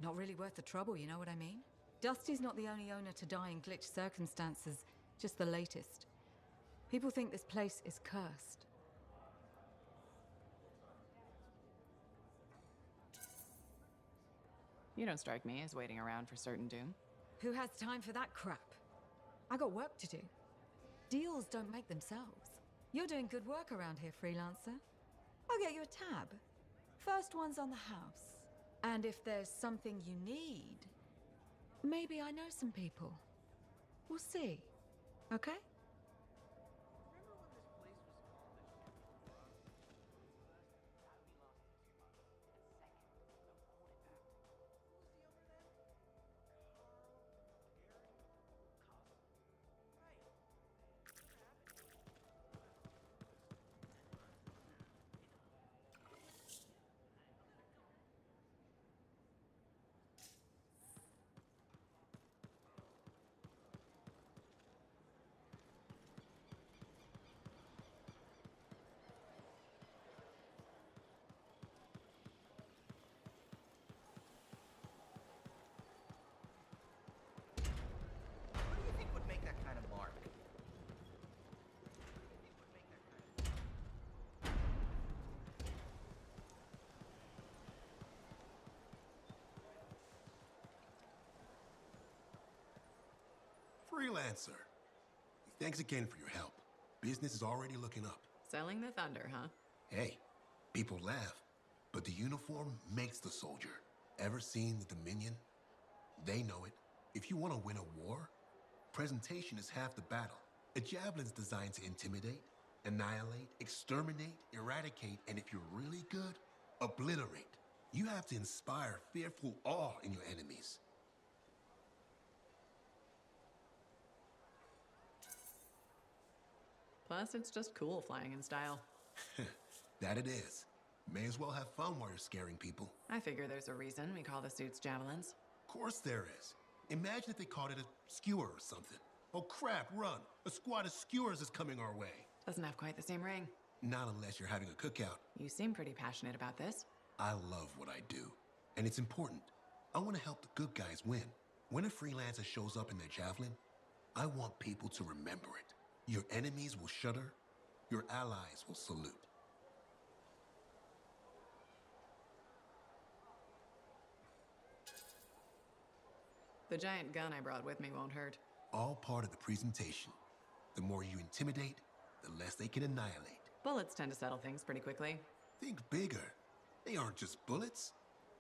Not really worth the trouble, you know what I mean? Dusty's not the only owner to die in glitch circumstances, just the latest. People think this place is cursed. You don't strike me as waiting around for certain doom. Who has time for that crap? I got work to do. Deals don't make themselves. You're doing good work around here, freelancer. I'll get you a tab. First one's on the house. And if there's something you need, maybe I know some people. We'll see. Okay? Freelancer. Thanks again for your help. Business is already looking up. Selling the thunder, huh? Hey, people laugh, but the uniform makes the soldier. Ever seen the Dominion? They know it. If you want to win a war, presentation is half the battle. A javelin's designed to intimidate, annihilate, exterminate, eradicate, and if you're really good, obliterate. You have to inspire fearful awe in your enemies. Plus, it's just cool flying in style. That it is. May as well have fun while you're scaring people. I figure there's a reason we call the suits javelins. Of course there is. Imagine if they called it a skewer or something. Oh crap, run! A squad of skewers is coming our way. Doesn't have quite the same ring. Not unless you're having a cookout. You seem pretty passionate about this. I love what I do. And it's important. I want to help the good guys win. When a freelancer shows up in their javelin, I want people to remember it. Your enemies will shudder. Your allies will salute. The giant gun I brought with me won't hurt. All part of the presentation. The more you intimidate, the less they can annihilate. Bullets tend to settle things pretty quickly. Think bigger. They aren't just bullets.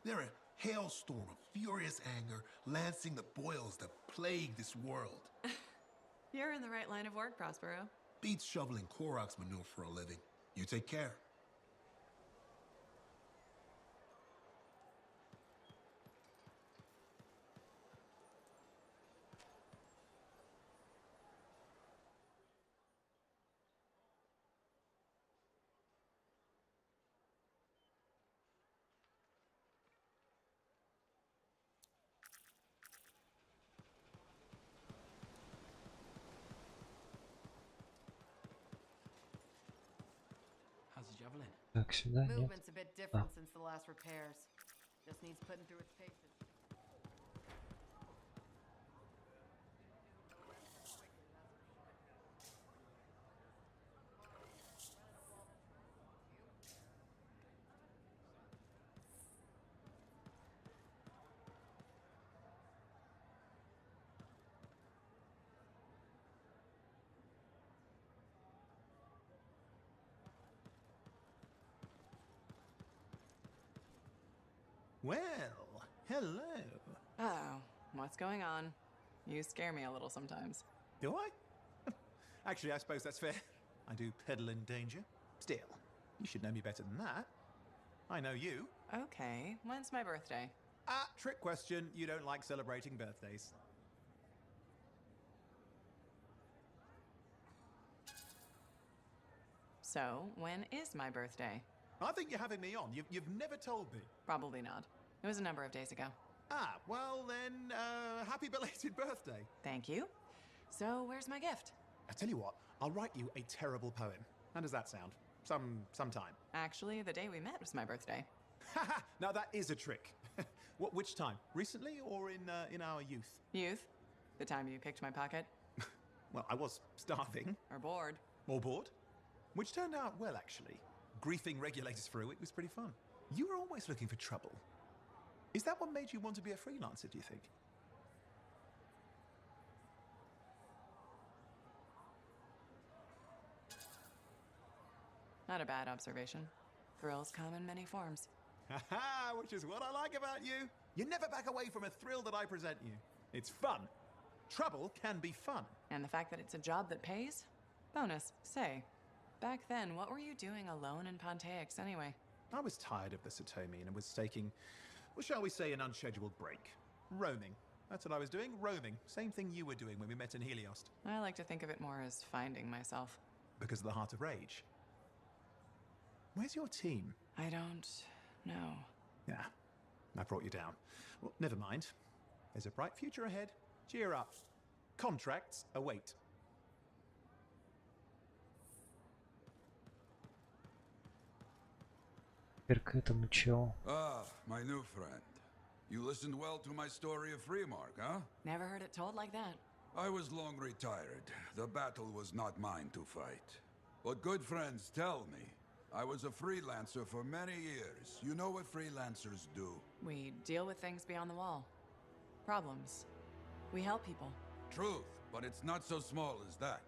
They're a hailstorm of furious anger lancing the boils that plague this world. You're in the right line of work, Prospero. Beats shoveling Clorox manure for a living. You take care. How's the javelin? Так, сюда, нет. Movement's a bit different since the last repairs. Just needs putting through its paces. Well, hello. Uh-oh. What's going on? You scare me a little sometimes. Do I? Actually, I suppose that's fair. I do peddle in danger. Still, you should know me better than that. I know you. Okay, when's my birthday? Ah, trick question. You don't like celebrating birthdays. So, when is my birthday? I think you're having me on. You've never told me. Probably not. It was a number of days ago. Ah, well then, happy belated birthday. Thank you. So, where's my gift? I tell you what, I'll write you a terrible poem. How does that sound? Sometime. Actually, the day we met was my birthday. Haha! Now that is a trick. Which time? Recently or in our youth? Youth? The time you picked my pocket? Well, I was starving. Or bored. Or bored. Which turned out well, actually. Griefing regulators for a week was pretty fun. You were always looking for trouble. Is that what made you want to be a freelancer, do you think? Not a bad observation. Thrills come in many forms. Haha, which is what I like about you. You never back away from a thrill that I present you. It's fun. Trouble can be fun. And the fact that it's a job that pays? Bonus. Say, back then, what were you doing alone in Pontaix anyway? I was tired of the Satomi and was taking, well, shall we say, an unscheduled break. Roaming. That's what I was doing, roaming. Same thing you were doing when we met in Heliost. I like to think of it more as finding myself. Because of the Heart of Rage. Where's your team? I don't know. Yeah, I brought you down. Well, never mind. There's a bright future ahead. Cheer up. Contracts await. Теперь к этому челу. Ah, my new friend. You listened well to my story of Freemark, huh? Never heard it told like that. I was long retired. The battle was not mine to fight. But good friends tell me, I was a freelancer for many years. You know what freelancers do? We deal with things beyond the wall. Problems. We help people. Truth, but it's not so small as that.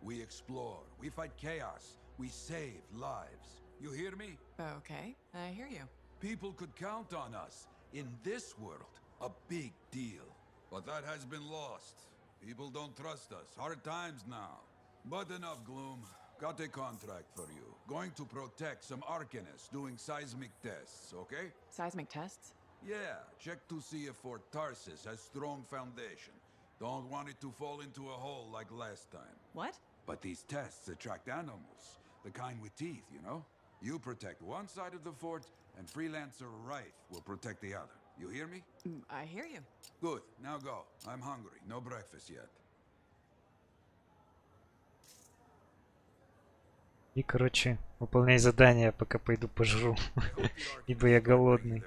We explore, we fight chaos, we save lives. You hear me? Okay, I hear you. People could count on us. In this world, a big deal. But that has been lost. People don't trust us. Hard times now. But enough gloom. Got a contract for you. Going to protect some Arcanists doing seismic tests, okay? Seismic tests? Yeah, check to see if Fort Tarsis has strong foundation. Don't want it to fall into a hole like last time. What? But these tests attract animals. The kind with teeth, you know? You protect one side of the fort, and Freelancer Wraith will protect the other. You hear me? I hear you. Good. Now go. I'm hungry. No breakfast yet. И, короче, выполняй задание, пока пойду пожру. Ибо я голодный.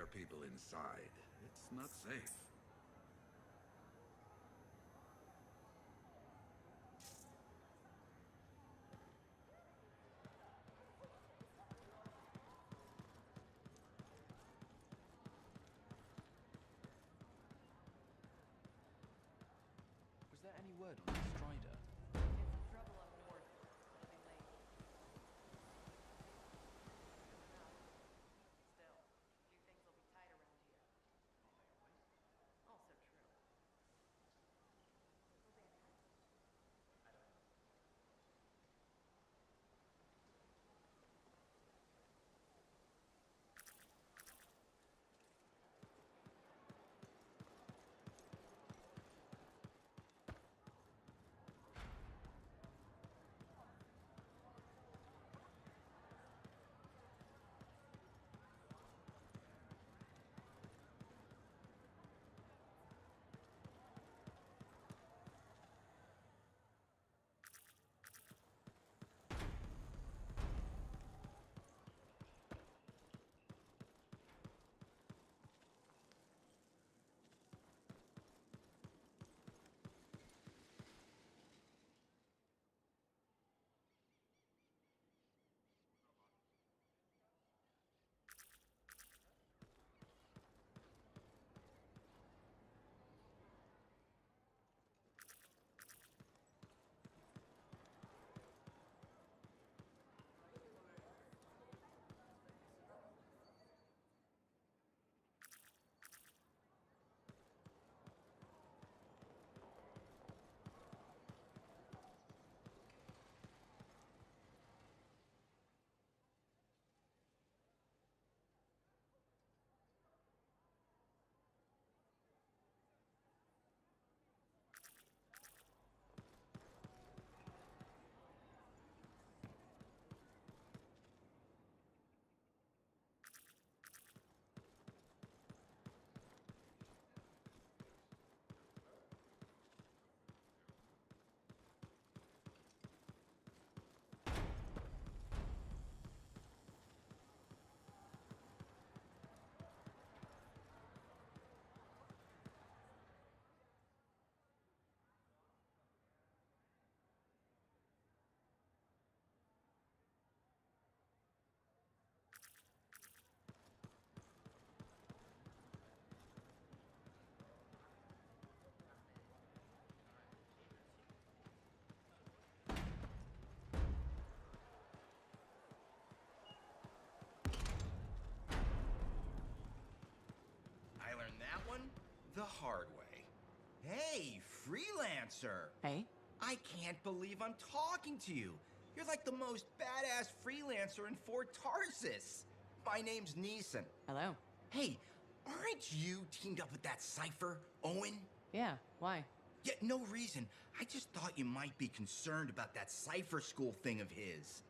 the hard way. Hey, freelancer! Hey? I can't believe I'm talking to you. You're like the most badass freelancer in Fort Tarsis. My name's Neeson. Hello. Hey, aren't you teamed up with that Cypher, Owen? Yeah, why? Yeah, no reason. I just thought you might be concerned about that Cypher school thing of his.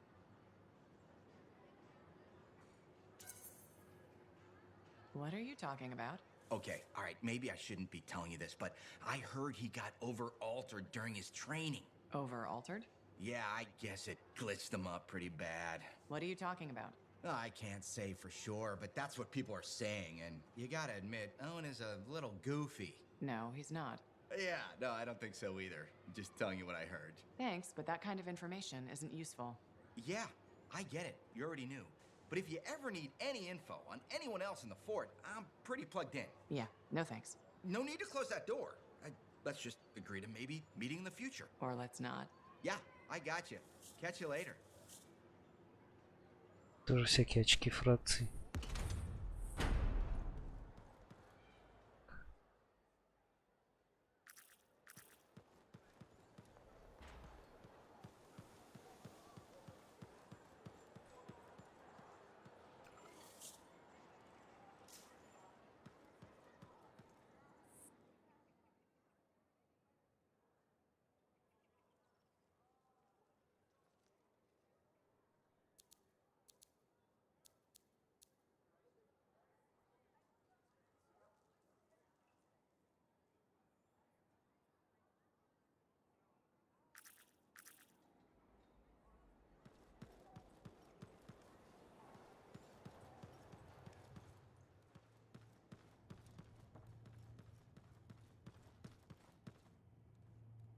What are you talking about? Okay, all right, maybe I shouldn't be telling you this, but I heard he got over-altered during his training. Over-altered? Yeah, I guess it glitched him up pretty bad. What are you talking about? I can't say for sure, but that's what people are saying, and you gotta admit, Owen is a little goofy. No, he's not. Yeah, no, I don't think so either. Just telling you what I heard. Thanks, but that kind of information isn't useful. Yeah, I get it. You already knew. But if you ever need any info on anyone else in the fort, I'm pretty plugged in. Yeah, no thanks. No need to close that door. Let's just agree to maybe meeting in the future. Or let's not. Yeah, I got you. Catch you later. Тоже всякие очки фракций.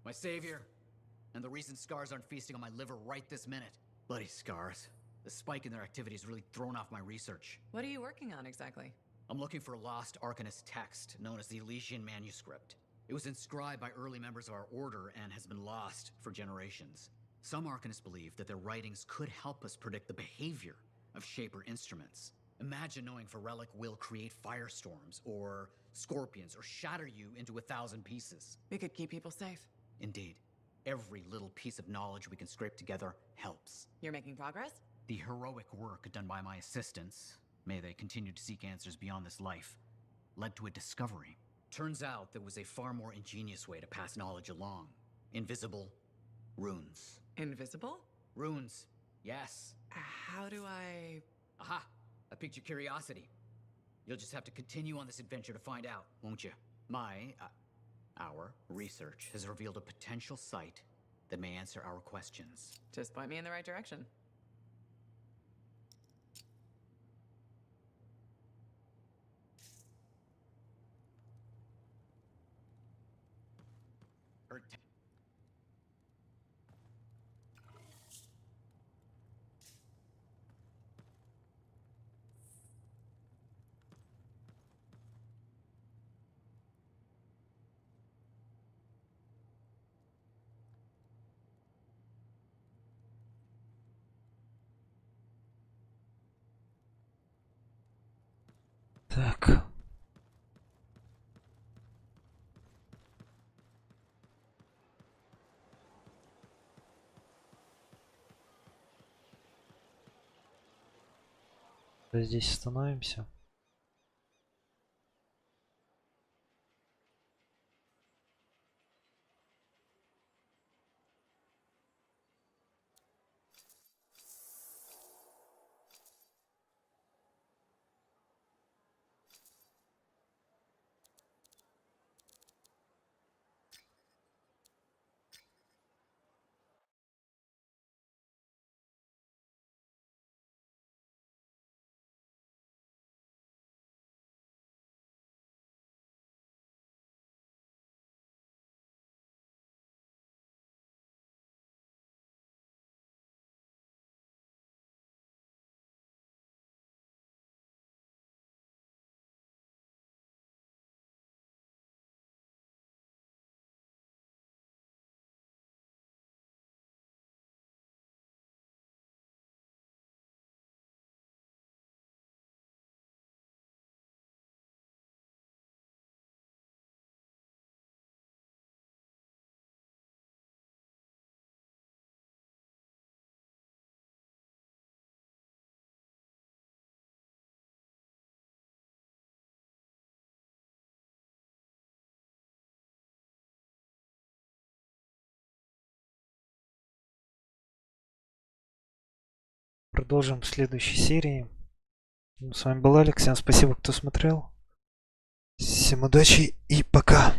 My savior, and the reason scars aren't feasting on my liver right this minute. Bloody scars. The spike in their activity has really thrown off my research. What are you working on exactly? I'm looking for a lost Arcanist text known as the Elysian Manuscript. It was inscribed by early members of our order and has been lost for generations. Some Arcanists believe that their writings could help us predict the behavior of Shaper instruments. Imagine knowing if a relic will create firestorms, or scorpions, or shatter you into 1,000 pieces. We could keep people safe. Indeed. Every little piece of knowledge we can scrape together helps. You're making progress? The heroic work done by my assistants, may they continue to seek answers beyond this life, led to a discovery. Turns out there was a far more ingenious way to pass knowledge along. Invisible runes. Invisible? Runes, yes. How do I... Aha! I piqued your curiosity. You'll just have to continue on this adventure to find out, won't you? Our research has revealed a potential site that may answer our questions. Just point me in the right direction. Так. Здесь остановимся. Продолжим в следующей серии. С вами был Алекс. Всем спасибо, кто смотрел. Всем удачи и пока.